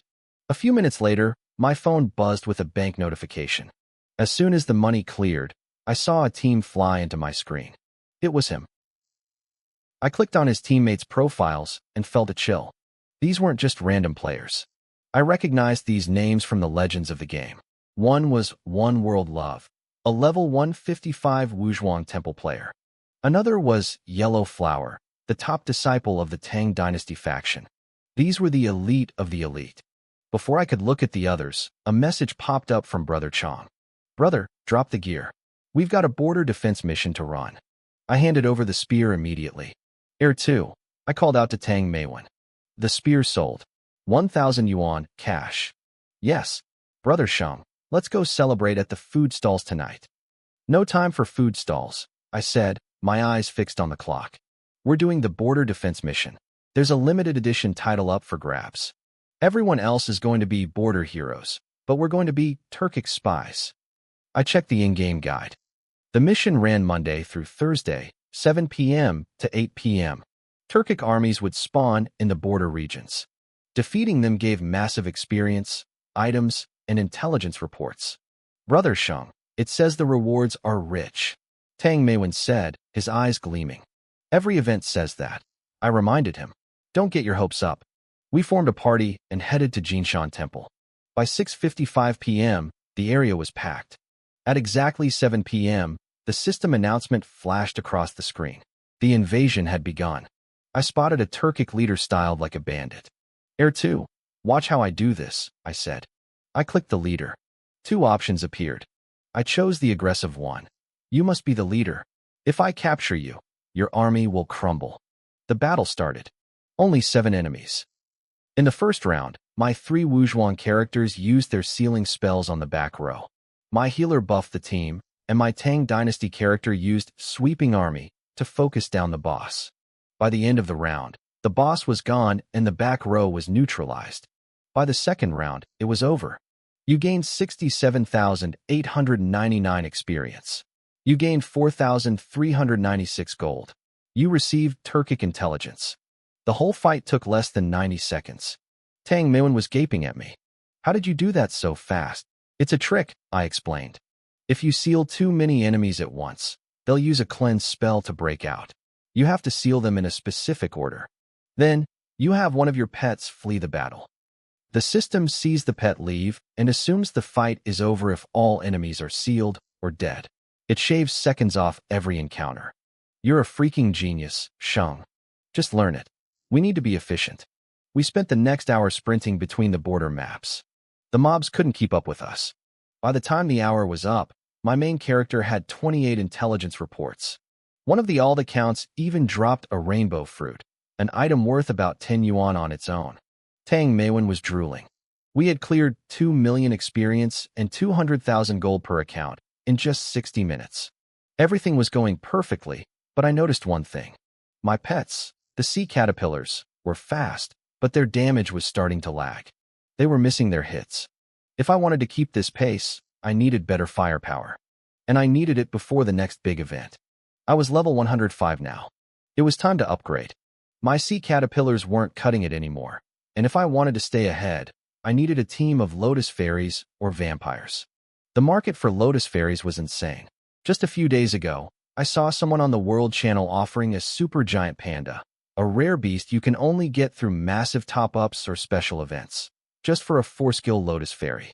A few minutes later, my phone buzzed with a bank notification. As soon as the money cleared, I saw a team fly into my screen. It was him. I clicked on his teammates' profiles and felt a chill. These weren't just random players. I recognized these names from the legends of the game. One was One World Love, a level 155 Wuzhuang Temple player. Another was Yellow Flower, the top disciple of the Tang Dynasty faction. These were the elite of the elite. Before I could look at the others, a message popped up from Brother Chong. Brother, drop the gear. We've got a border defense mission to run. I handed over the spear immediately. Air 2, I called out to Tang Meiwen. The spear sold. 1,000 yuan, cash. Yes. Brother Sheng, let's go celebrate at the food stalls tonight. No time for food stalls, I said, my eyes fixed on the clock. We're doing the border defense mission. There's a limited edition title up for grabs. Everyone else is going to be border heroes, but we're going to be Turkic spies. I checked the in-game guide. The mission ran Monday through Thursday, 7 p.m. to 8 p.m. Turkic armies would spawn in the border regions. Defeating them gave massive experience, items, and intelligence reports. Brother Sheng, it says the rewards are rich. Tang Meiwen said, his eyes gleaming. Every event says that. I reminded him. Don't get your hopes up. We formed a party and headed to Jinshan Temple. By 6:55 p.m., the area was packed. At exactly 7 p.m., the system announcement flashed across the screen. The invasion had begun. I spotted a Turkic leader styled like a bandit. Air 2. Watch how I do this, I said. I clicked the leader. 2 options appeared. I chose the aggressive one. You must be the leader. If I capture you, your army will crumble. The battle started. Only 7 enemies. In the first round, my 3 Wujuan characters used their sealing spells on the back row. My healer buffed the team, and my Tang Dynasty character used Sweeping Army to focus down the boss. By the end of the round, the boss was gone and the back row was neutralized. By the second round, it was over. You gained 67,899 experience. You gained 4,396 gold. You received Turkic intelligence. The whole fight took less than 90 seconds. Tang Manhwa was gaping at me. How did you do that so fast? It's a trick, I explained. If you seal too many enemies at once, they'll use a cleanse spell to break out. You have to seal them in a specific order. Then, you have one of your pets flee the battle. The system sees the pet leave and assumes the fight is over if all enemies are sealed or dead. It shaves seconds off every encounter. You're a freaking genius, Sheng. Just learn it. We need to be efficient. We spent the next hour sprinting between the border maps. The mobs couldn't keep up with us. By the time the hour was up, my main character had 28 intelligence reports. One of the alt accounts even dropped a rainbow fruit, an item worth about 10 yuan on its own. Tang Manhwa was drooling. We had cleared 2 million experience and 200,000 gold per account in just 60 minutes. Everything was going perfectly, but I noticed one thing. My pets, the sea caterpillars, were fast, but their damage was starting to lag. They were missing their hits. If I wanted to keep this pace, I needed better firepower. And I needed it before the next big event. I was level 105 now. It was time to upgrade. My sea caterpillars weren't cutting it anymore, and if I wanted to stay ahead, I needed a team of lotus fairies or vampires. The market for lotus fairies was insane. Just a few days ago, I saw someone on the World Channel offering a super giant panda, a rare beast you can only get through massive top-ups or special events, just for a 4-skill lotus fairy.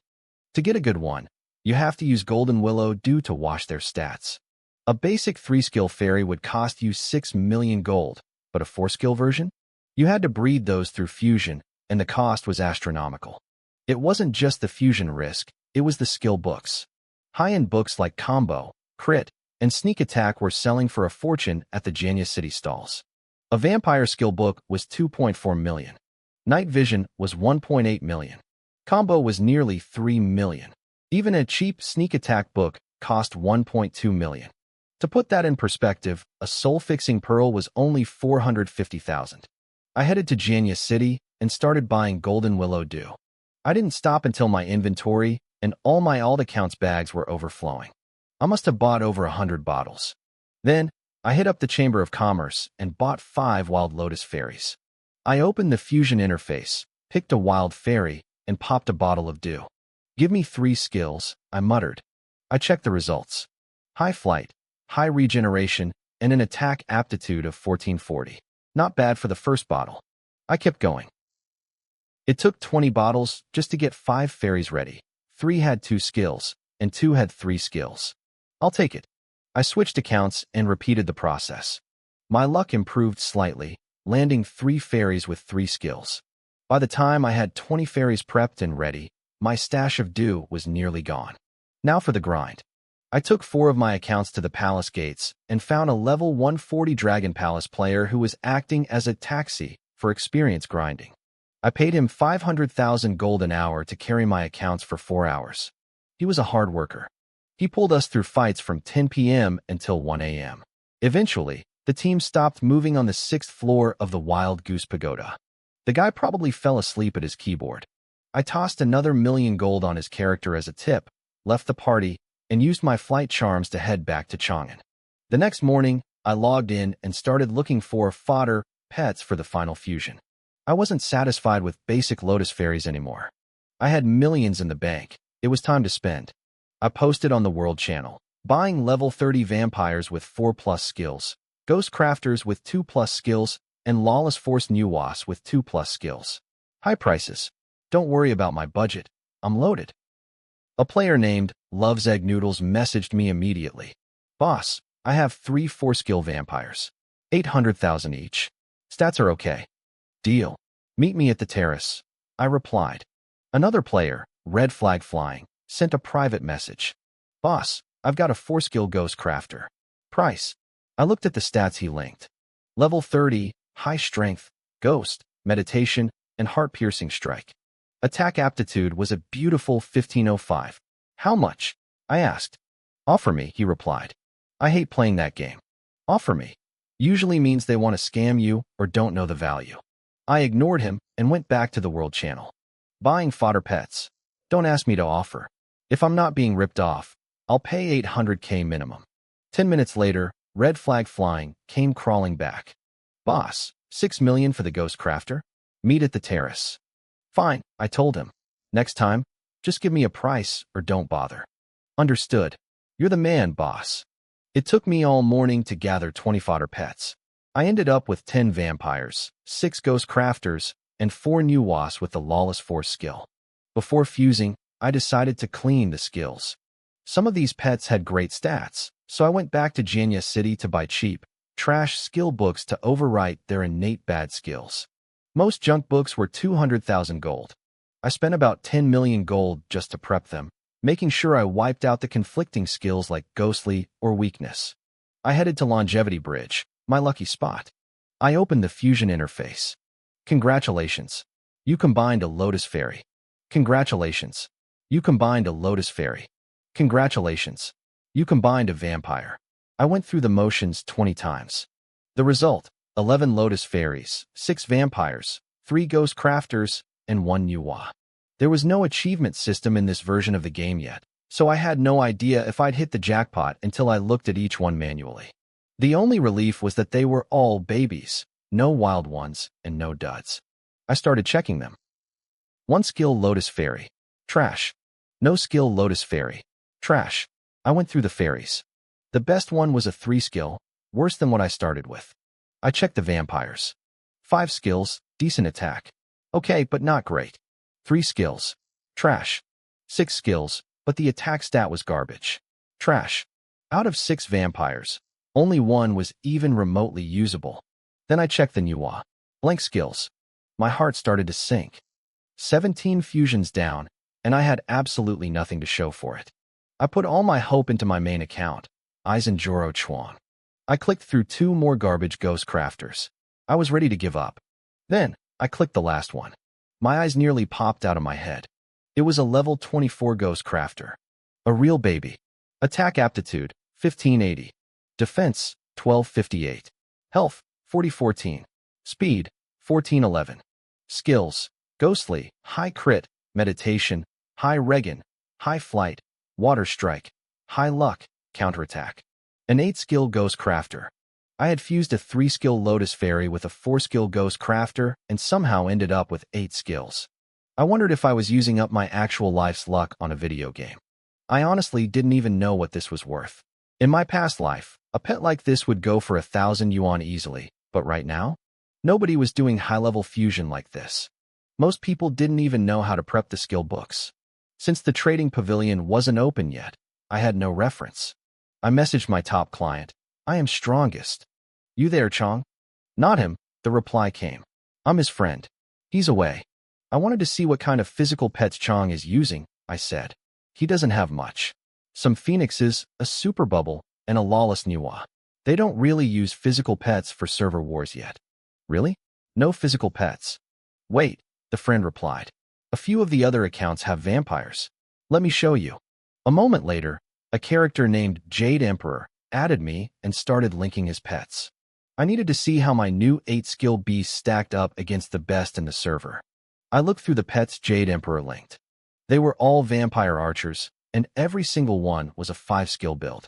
To get a good one, you have to use golden willow dew to wash their stats. A basic 3-skill fairy would cost you 6 million gold, but a 4-skill version? You had to breed those through fusion, and the cost was astronomical. It wasn't just the fusion risk, it was the skill books. High-end books like Combo, Crit, and Sneak Attack were selling for a fortune at the Janya City stalls. A vampire skill book was 2.4 million. Night Vision was 1.8 million. Combo was nearly 3 million. Even a cheap Sneak Attack book cost 1.2 million. To put that in perspective, a soul-fixing pearl was only 450,000. I headed to Janya City and started buying golden willow dew. I didn't stop until my inventory and all my alt accounts bags were overflowing. I must have bought over 100 bottles. Then, I hit up the Chamber of Commerce and bought 5 wild lotus fairies. I opened the fusion interface, picked a wild fairy, and popped a bottle of dew. Give me 3 skills, I muttered. I checked the results. High flight, high regeneration, and an attack aptitude of 1440. Not bad for the first bottle. I kept going. It took 20 bottles just to get 5 fairies ready. 3 had 2 skills, and 2 had 3 skills. I'll take it. I switched accounts and repeated the process. My luck improved slightly, landing 3 fairies with 3 skills. By the time I had 20 fairies prepped and ready, my stash of dew was nearly gone. Now for the grind. I took 4 of my accounts to the palace gates and found a level 140 Dragon Palace player who was acting as a taxi for experience grinding. I paid him 500,000 gold an hour to carry my accounts for 4 hours. He was a hard worker. He pulled us through fights from 10 p.m. until 1 a.m. Eventually, the team stopped moving on the 6th floor of the Wild Goose Pagoda. The guy probably fell asleep at his keyboard. I tossed another million gold on his character as a tip, left the party, and used my flight charms to head back to Chang'an. The next morning, I logged in and started looking for fodder pets for the final fusion. I wasn't satisfied with basic lotus fairies anymore. I had millions in the bank. It was time to spend. I posted on the World Channel, buying level 30 vampires with 4+ skills, ghost crafters with 2+ skills, and lawless force nuwas with 2+ skills. High prices. Don't worry about my budget. I'm loaded. A player named Loves Egg Noodles messaged me immediately. Boss, I have 3 4-skill vampires. 800,000 each. Stats are okay. Deal. Meet me at the terrace. I replied. Another player, Red Flag Flying, sent a private message. Boss, I've got a 4-skill ghost crafter. Price. I looked at the stats he linked. Level 30, high strength, ghost, meditation, and heart-piercing strike. Attack aptitude was a beautiful 1505. How much? I asked. Offer me, he replied. I hate playing that game. Offer me usually means they want to scam you or don't know the value. I ignored him and went back to the world channel. Buying fodder pets. Don't ask me to offer. If I'm not being ripped off, I'll pay 800k minimum. 10 minutes later, Red Flag Flying came crawling back. Boss, 6 million for the ghost crafter? Meet at the terrace. Fine, I told him. Next time, just give me a price or don't bother. Understood. You're the man, boss. It took me all morning to gather 20 fodder pets. I ended up with 10 vampires, 6 ghost crafters, and 4 new wasps with the lawless force skill. Before fusing, I decided to clean the skills. Some of these pets had great stats, so I went back to Janya City to buy cheap, trash skill books to overwrite their innate bad skills. Most junk books were 200,000 gold. I spent about 10 million gold just to prep them, making sure I wiped out the conflicting skills like ghostly or weakness. I headed to Longevity Bridge, my lucky spot. I opened the fusion interface. Congratulations. You combined a Lotus Fairy. Congratulations. You combined a Lotus Fairy. Congratulations. You combined a vampire. I went through the motions 20 times. The result, 11 Lotus Fairies, 6 vampires, 3 ghost crafters, and 1 new wa. There was no achievement system in this version of the game yet, so I had no idea if I'd hit the jackpot until I looked at each one manually. The only relief was that they were all babies, no wild ones, and no duds. I started checking them. 1 skill Lotus Fairy. Trash. No skill Lotus Fairy. Trash. I went through the fairies. The best one was a 3 skill, worse than what I started with. I checked the vampires. 5 skills, decent attack. Okay, but not great. 3 skills. Trash. 6 skills, but the attack stat was garbage. Trash. Out of 6 vampires, only 1 was even remotely usable. Then I checked the new wa. Blank skills. My heart started to sink. 17 fusions down, and I had absolutely nothing to show for it. I put all my hope into my main account, Eisenjoro Chuan. I clicked through 2 more garbage ghost crafters. I was ready to give up. Then, I clicked the last one. My eyes nearly popped out of my head. It was a level 24 ghost crafter. A real baby. Attack aptitude, 1580. Defense, 1258. Health, 4014. Speed, 1411. Skills, ghostly, high crit, meditation, high regen, high flight, water strike, high luck, counterattack. An 8-skill ghost crafter. I had fused a 3-skill Lotus Fairy with a 4-skill ghost crafter and somehow ended up with 8 skills. I wondered if I was using up my actual life's luck on a video game. I honestly didn't even know what this was worth. In my past life, a pet like this would go for 1,000 yuan easily, but right now? Nobody was doing high-level fusion like this. Most people didn't even know how to prep the skill books. Since the trading pavilion wasn't open yet, I had no reference. I messaged my top client. I am strongest. You there, Chong? Not him, the reply came. I'm his friend. He's away. I wanted to see what kind of physical pets Chong is using, I said. He doesn't have much. Some phoenixes, a super bubble, and a lawless Niwa. They don't really use physical pets for server wars yet. Really? No physical pets. Wait, the friend replied. A few of the other accounts have vampires. Let me show you. A moment later, a character named Jade Emperor added me and started linking his pets. I needed to see how my new 8-skill beast stacked up against the best in the server. I looked through the pets Jade Emperor linked. They were all vampire archers, and every single one was a 5-skill build.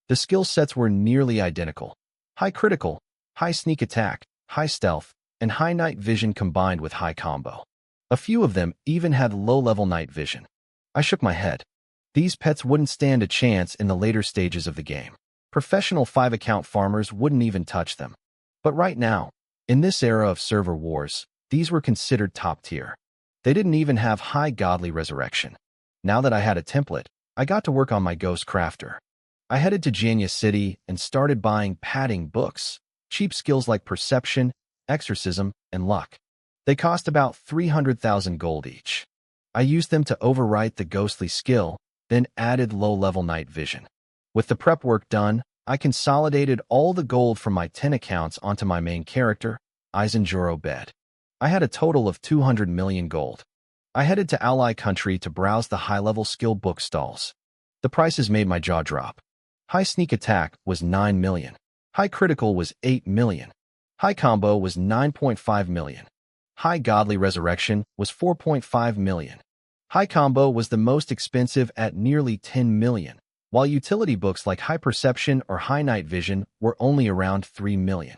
The skill sets were nearly identical. High critical, high sneak attack, high stealth, and high night vision combined with high combo. A few of them even had low-level night vision. I shook my head. These pets wouldn't stand a chance in the later stages of the game. Professional 5-account farmers wouldn't even touch them. But right now, in this era of server wars, these were considered top tier. They didn't even have high godly resurrection. Now that I had a template, I got to work on my ghost crafter. I headed to Janya City and started buying padding books, cheap skills like perception, exorcism, and luck. They cost about 300,000 gold each. I used them to overwrite the ghostly skill, then added low-level night vision. With the prep work done, I consolidated all the gold from my 10 accounts onto my main character, Isenjuro Bed. I had a total of 200 million gold. I headed to Ally Country to browse the high-level skill book stalls. The prices made my jaw drop. High Sneak Attack was 9 million. High Critical was 8 million. High Combo was 9.5 million. High Godly Resurrection was 4.5 million. High Combo was the most expensive at nearly 10 million, while utility books like High Perception or High Night Vision were only around 3 million.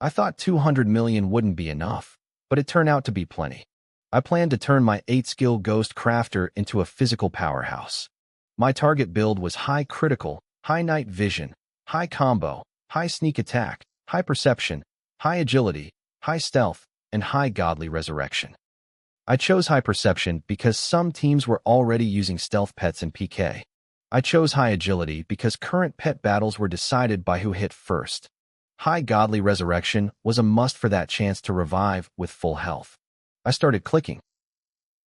I thought 200 million wouldn't be enough, but it turned out to be plenty. I planned to turn my 8-skill Ghost Crafter into a physical powerhouse. My target build was High Critical, High Night Vision, High Combo, High Sneak Attack, High Perception, High Agility, High Stealth, and High Godly Resurrection. I chose High Perception because some teams were already using stealth pets in PK. I chose High Agility because current pet battles were decided by who hit first. High Godly Resurrection was a must for that chance to revive with full health. I started clicking.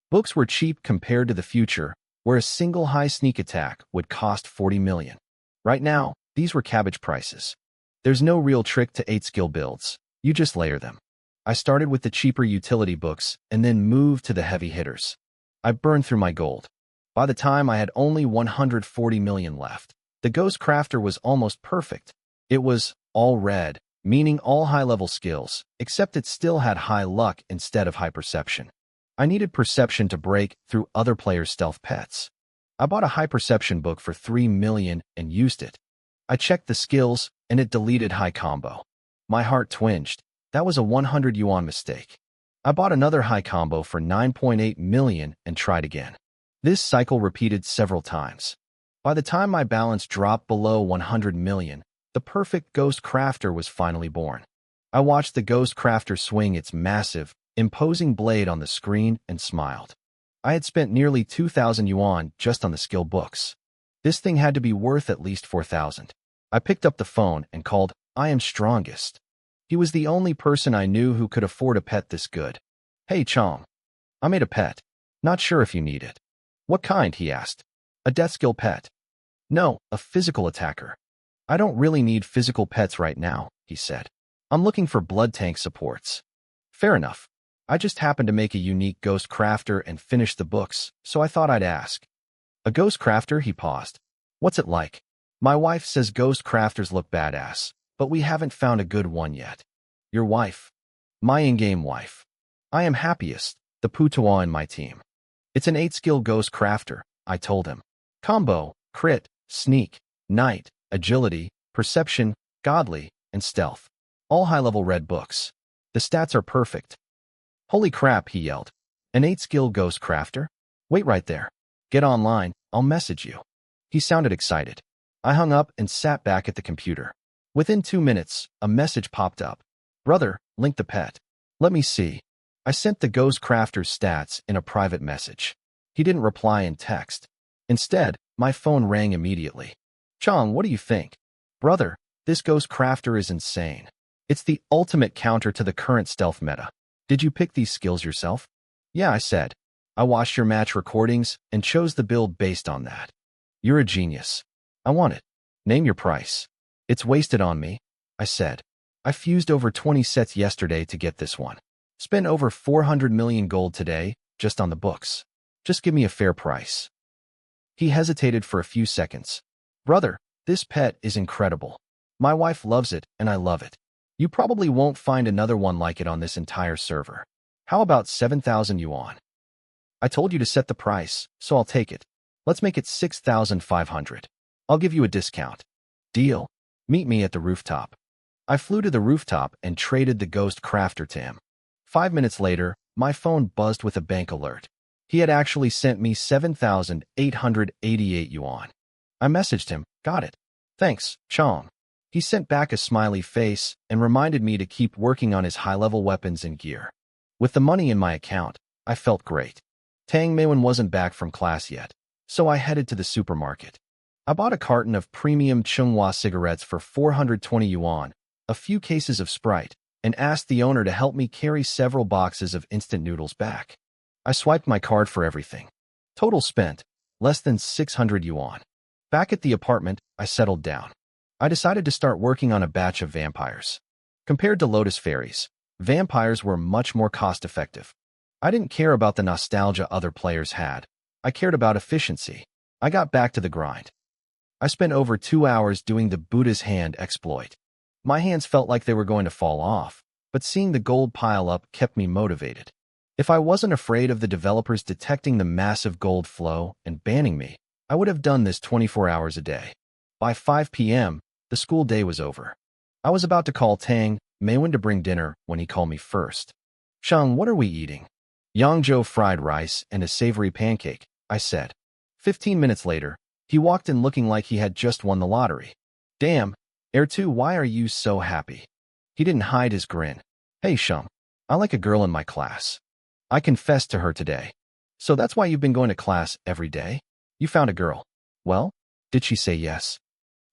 Books were cheap compared to the future, where a single High Sneak Attack would cost 40 million. Right now, these were cabbage prices. There's no real trick to 8-skill builds. You just layer them. I started with the cheaper utility books and then moved to the heavy hitters. I burned through my gold. By the time I had only 140 million left, the Ghost Crafter was almost perfect. It was all red, meaning all high-level skills, except it still had high luck instead of high perception. I needed perception to break through other players' stealth pets. I bought a high perception book for 3 million and used it. I checked the skills, and it deleted high combo. My heart twinged. That was a 100 yuan mistake. I bought another high combo for 9.8 million and tried again. This cycle repeated several times. By the time my balance dropped below 100 million, the perfect Ghost Crafter was finally born. I watched the Ghost Crafter swing its massive, imposing blade on the screen and smiled. I had spent nearly 2,000 yuan just on the skill books. This thing had to be worth at least 4,000. I picked up the phone and called I Am Strongest. He was the only person I knew who could afford a pet this good. Hey, Chong. I made a pet. Not sure if you need it. What kind, he asked. A death skill pet. No, a physical attacker. I don't really need physical pets right now, he said. I'm looking for blood tank supports. Fair enough. I just happened to make a unique Ghost Crafter and finish the books, so I thought I'd ask. A Ghost Crafter, he paused. What's it like? My wife says Ghost Crafters look badass, but we haven't found a good one yet. Your wife. My in-game wife. I am happiest, the putois in my team. It's an 8-skill Ghost Crafter, I told him. Combo, crit, sneak, night, agility, perception, godly, and stealth. All high-level red books. The stats are perfect. Holy crap, he yelled. An 8-skill Ghost Crafter? Wait right there. Get online, I'll message you. He sounded excited. I hung up and sat back at the computer. Within 2 minutes, a message popped up. Brother, link the pet. Let me see. I sent the Ghost Crafter's stats in a private message. He didn't reply in text. Instead, my phone rang immediately. Chong, what do you think? Brother, this Ghost Crafter is insane. It's the ultimate counter to the current stealth meta. Did you pick these skills yourself? Yeah, I said. I watched your match recordings and chose the build based on that. You're a genius. I want it. Name your price. It's wasted on me, I said. I fused over 20 sets yesterday to get this one. Spent over 400 million gold today, just on the books. Just give me a fair price. He hesitated for a few seconds. Brother, this pet is incredible. My wife loves it, and I love it. You probably won't find another one like it on this entire server. How about 7,000 yuan? I told you to set the price, so I'll take it. Let's make it 6,500. I'll give you a discount. Deal. Meet me at the rooftop. I flew to the rooftop and traded the Ghost Crafter to him. 5 minutes later, my phone buzzed with a bank alert. He had actually sent me 7,888 yuan. I messaged him, got it. Thanks, Chong. He sent back a smiley face and reminded me to keep working on his high-level weapons and gear. With the money in my account, I felt great. Tang Meiwen wasn't back from class yet. So I headed to the supermarket. I bought a carton of premium Chunghwa cigarettes for 420 yuan, a few cases of Sprite, and asked the owner to help me carry several boxes of instant noodles back. I swiped my card for everything. Total spent, less than 600 yuan. Back at the apartment, I settled down. I decided to start working on a batch of vampires. Compared to Lotus Fairies, vampires were much more cost-effective. I didn't care about the nostalgia other players had. I cared about efficiency. I got back to the grind. I spent over 2 hours doing the Buddha's hand exploit. My hands felt like they were going to fall off, but seeing the gold pile up kept me motivated. If I wasn't afraid of the developers detecting the massive gold flow and banning me, I would have done this 24 hours a day. By 5 p.m., the school day was over. I was about to call Tang Maywen to bring dinner when he called me first. "Shang, what are we eating?" "Yangzhou fried rice and a savory pancake," I said. 15 minutes later, he walked in looking like he had just won the lottery. "Damn, Air 2, why are you so happy?" He didn't hide his grin. "Hey, Shum, I like a girl in my class. I confessed to her today." "So that's why you've been going to class every day? You found a girl. Well, did she say yes?"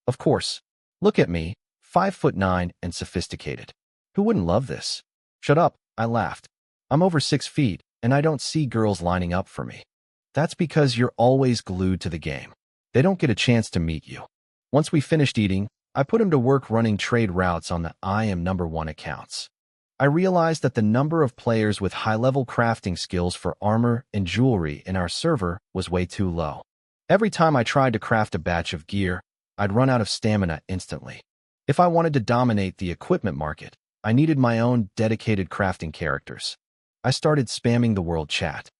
"Of course. Look at me, 5'9" and sophisticated. Who wouldn't love this?" "Shut up," I laughed. "I'm over 6 feet, and I don't see girls lining up for me." "That's because you're always glued to the game. They don't get a chance to meet you." Once we finished eating, I put him to work running trade routes on the I am #1 accounts. I realized that the number of players with high-level crafting skills for armor and jewelry in our server was way too low. Every time I tried to craft a batch of gear, I'd run out of stamina instantly. If I wanted to dominate the equipment market, I needed my own dedicated crafting characters. I started spamming the world chat,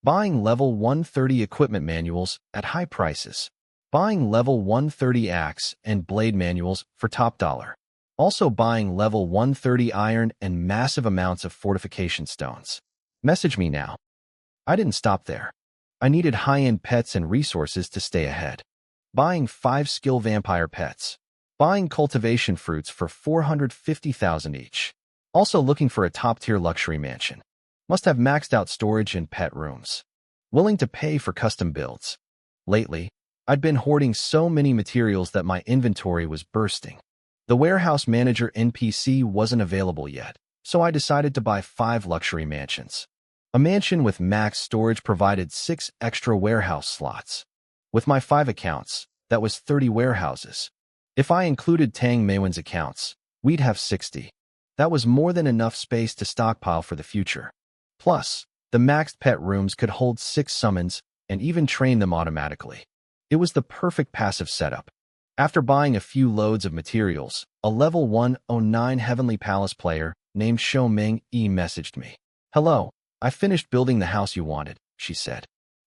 buying level 130 equipment manuals at high prices, buying level 130 axe and blade manuals for top dollar, also buying level 130 iron and massive amounts of fortification stones. Message me now. I didn't stop there. I needed high-end pets and resources to stay ahead. Buying 5 skill vampire pets, buying cultivation fruits for 450,000 each. Also looking for a top-tier luxury mansion. Must have maxed out storage and pet rooms. Willing to pay for custom builds. Lately, I'd been hoarding so many materials that my inventory was bursting. The warehouse manager NPC wasn't available yet, so I decided to buy 5 luxury mansions. A mansion with max storage provided 6 extra warehouse slots. With my 5 accounts, that was 30 warehouses. If I included Tang Maywen's accounts, we'd have 60. That was more than enough space to stockpile for the future. Plus, the maxed pet rooms could hold 6 summons and even train them automatically. It was the perfect passive setup. After buying a few loads of materials, a level 109 Heavenly Palace player named Shou Ming messaged me. "Hello, I finished building the house you wanted," she said.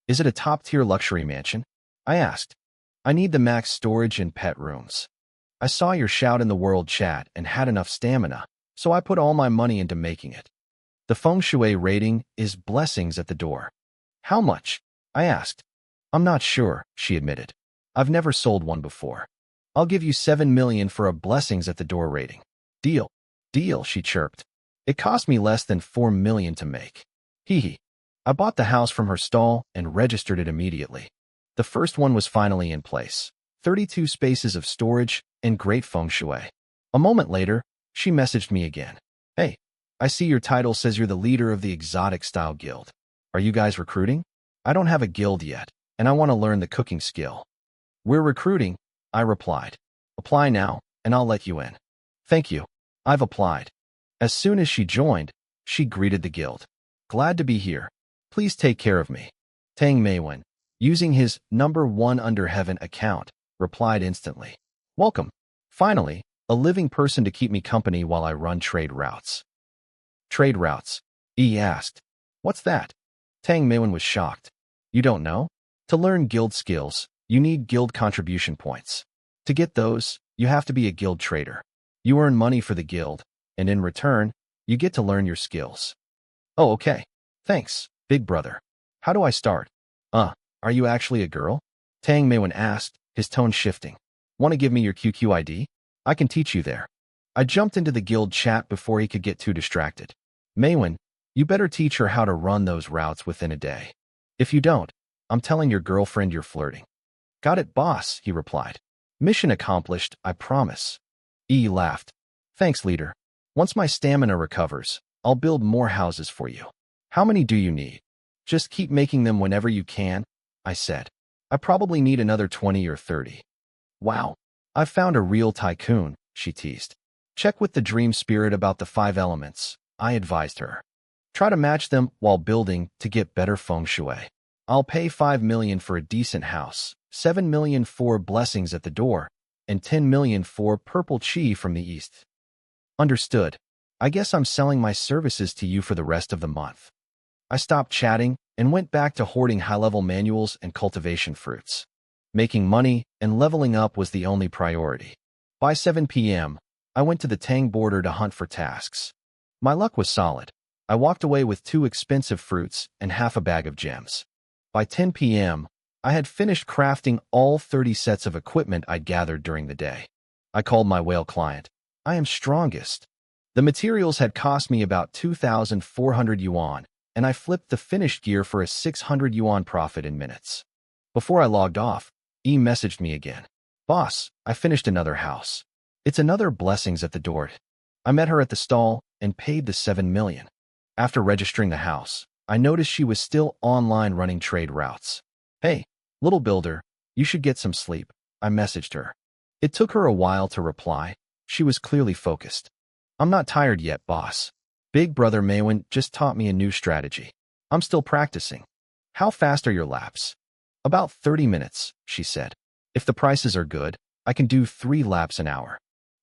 "Is it a top-tier luxury mansion?" I asked. "I need the max storage and pet rooms. I saw your shout in the world chat and had enough stamina, so I put all my money into making it." The feng shui rating is blessings at the door. "How much?" I asked. "I'm not sure," she admitted. "I've never sold one before. I'll give you 7 million for a blessings at the door rating." "Deal. Deal," she chirped. "It cost me less than 4 million to make." Hee. I bought the house from her stall and registered it immediately. The first one was finally in place. 32 spaces of storage and great feng shui. A moment later, she messaged me again. "Hey, I see your title says you're the leader of the exotic style guild. Are you guys recruiting? I don't have a guild yet, and I want to learn the cooking skill." "We're recruiting," I replied. "Apply now, and I'll let you in." "Thank you. I've applied." As soon as she joined, she greeted the guild. "Glad to be here. Please take care of me." Tang Maywen, using his #1 under heaven account, replied instantly. "Welcome. Finally, a living person to keep me company while I run trade routes." "Trade routes?" He asked. "What's that?" Tang Maywen was shocked. "You don't know? To learn guild skills, you need guild contribution points. To get those, you have to be a guild trader. You earn money for the guild, and in return, you get to learn your skills." "Oh, okay. Thanks, big brother. How do I start?" Are you actually a girl?" Tang Maywen asked, his tone shifting. "Want to give me your QQ ID? I can teach you there." I jumped into the guild chat before he could get too distracted. "Maywen, you better teach her how to run those routes within a day. If you don't, I'm telling your girlfriend you're flirting. Got it, boss, he replied. Mission accomplished, I promise. E laughed. Thanks, leader. Once my stamina recovers, I'll build more houses for you. How many do you need? Just keep making them whenever you can, I said. I probably need another 20 or 30. Wow, I've found a real tycoon, she teased. Check with the dream spirit about the 5 elements, I advised her. Try to match them while building to get better feng shui. I'll pay 5 million for a decent house, 7 million for blessings at the door, and 10 million for purple chi from the east. Understood. I guess I'm selling my services to you for the rest of the month. I stopped chatting and went back to hoarding high-level manuals and cultivation fruits. Making money and leveling up was the only priority. By 7 p.m., I went to the Tang border to hunt for tasks. My luck was solid. I walked away with 2 expensive fruits and half a bag of gems. By 10 p.m., I had finished crafting all 30 sets of equipment I'd gathered during the day. I called my whale client. I am strongest. The materials had cost me about 2,400 yuan, and I flipped the finished gear for a 600 yuan profit in minutes. Before I logged off, E messaged me again. Boss, I finished another house. It's another blessings at the door. I met her at the stall and paid the 7 million. After registering the house, I noticed she was still online running trade routes. Hey, little builder, you should get some sleep, I messaged her. It took her a while to reply. She was clearly focused. I'm not tired yet, boss. Big brother Maywen just taught me a new strategy. I'm still practicing. How fast are your laps? About 30 minutes, she said. If the prices are good, I can do 3 laps an hour.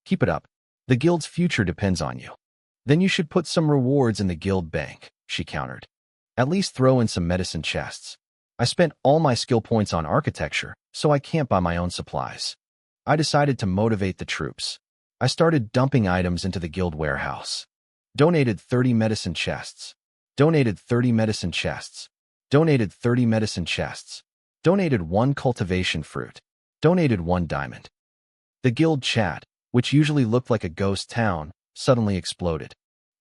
Keep it up. The guild's future depends on you. Then you should put some rewards in the guild bank, she countered. At least throw in some medicine chests. I spent all my skill points on architecture, so I can't buy my own supplies. I decided to motivate the troops. I started dumping items into the guild warehouse. Donated 30 medicine chests. Donated 30 medicine chests. Donated 30 medicine chests. Donated 1 cultivation fruit. Donated 1 diamond. The guild chat, which usually looked like a ghost town, suddenly exploded.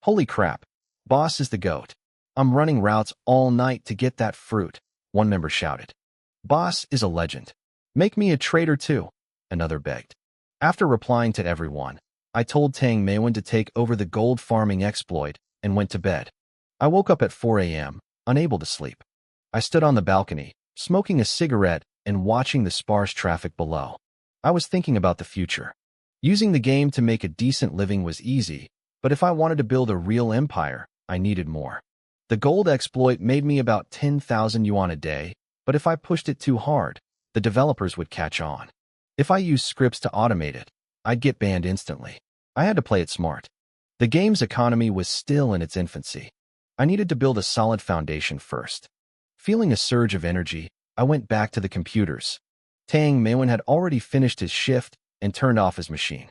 Holy crap, boss is the goat. I'm running routes all night to get that fruit, one member shouted. Boss is a legend. Make me a trader too, another begged. After replying to everyone, I told Tang Maywen to take over the gold farming exploit and went to bed. I woke up at 4 a.m., unable to sleep. I stood on the balcony, smoking a cigarette and watching the sparse traffic below. I was thinking about the future. Using the game to make a decent living was easy, but if I wanted to build a real empire, I needed more. The gold exploit made me about 10,000 yuan a day, but if I pushed it too hard, the developers would catch on. If I used scripts to automate it, I'd get banned instantly. I had to play it smart. The game's economy was still in its infancy. I needed to build a solid foundation first. Feeling a surge of energy, I went back to the computers. Tang Maywen had already finished his shift and turned off his machine.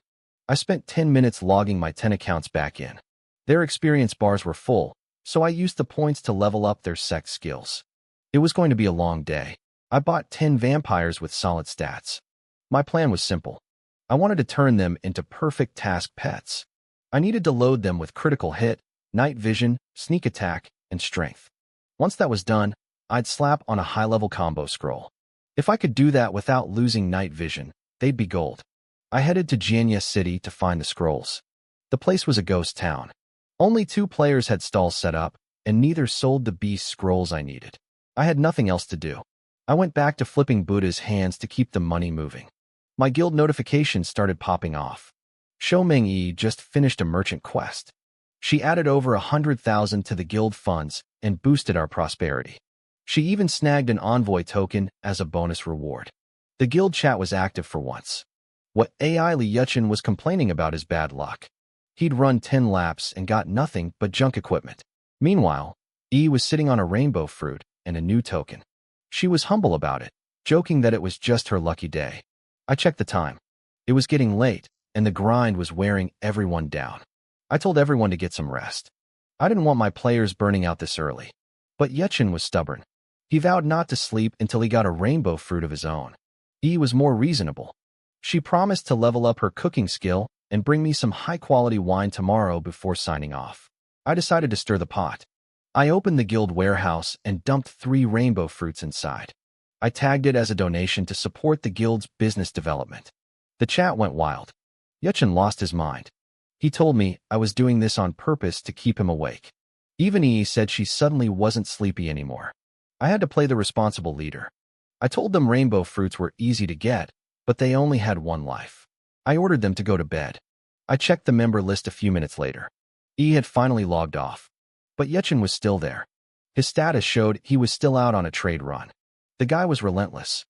I spent 10 minutes logging my 10 accounts back in. Their experience bars were full, so I used the points to level up their sect skills. It was going to be a long day. I bought 10 vampires with solid stats. My plan was simple. I wanted to turn them into perfect task pets. I needed to load them with critical hit, night vision, sneak attack, and strength. Once that was done, I'd slap on a high-level combo scroll. If I could do that without losing night vision, they'd be gold. I headed to Jianya City to find the scrolls. The place was a ghost town. Only 2 players had stalls set up, and neither sold the beast scrolls I needed. I had nothing else to do. I went back to flipping Buddha's hands to keep the money moving. My guild notifications started popping off. Shou Meng-yi just finished a merchant quest. She added over 100,000 to the guild funds and boosted our prosperity. She even snagged an envoy token as a bonus reward. The guild chat was active for once. What AI Li Yuchen was complaining about is bad luck. He'd run 10 laps and got nothing but junk equipment. Meanwhile, E was sitting on a rainbow fruit and a new token. She was humble about it, joking that it was just her lucky day. I checked the time. It was getting late, and the grind was wearing everyone down. I told everyone to get some rest. I didn't want my players burning out this early. But Yuchen was stubborn. He vowed not to sleep until he got a rainbow fruit of his own. E was more reasonable. She promised to level up her cooking skill and bring me some high-quality wine tomorrow before signing off. I decided to stir the pot. I opened the guild warehouse and dumped 3 rainbow fruits inside. I tagged it as a donation to support the guild's business development. The chat went wild. Yechin lost his mind. He told me I was doing this on purpose to keep him awake. Even Yi said she suddenly wasn't sleepy anymore. I had to play the responsible leader. I told them rainbow fruits were easy to get, but they only had one life. I ordered them to go to bed. I checked the member list a few minutes later. Yi had finally logged off. But Yechin was still there. His status showed he was still out on a trade run. The guy was relentless.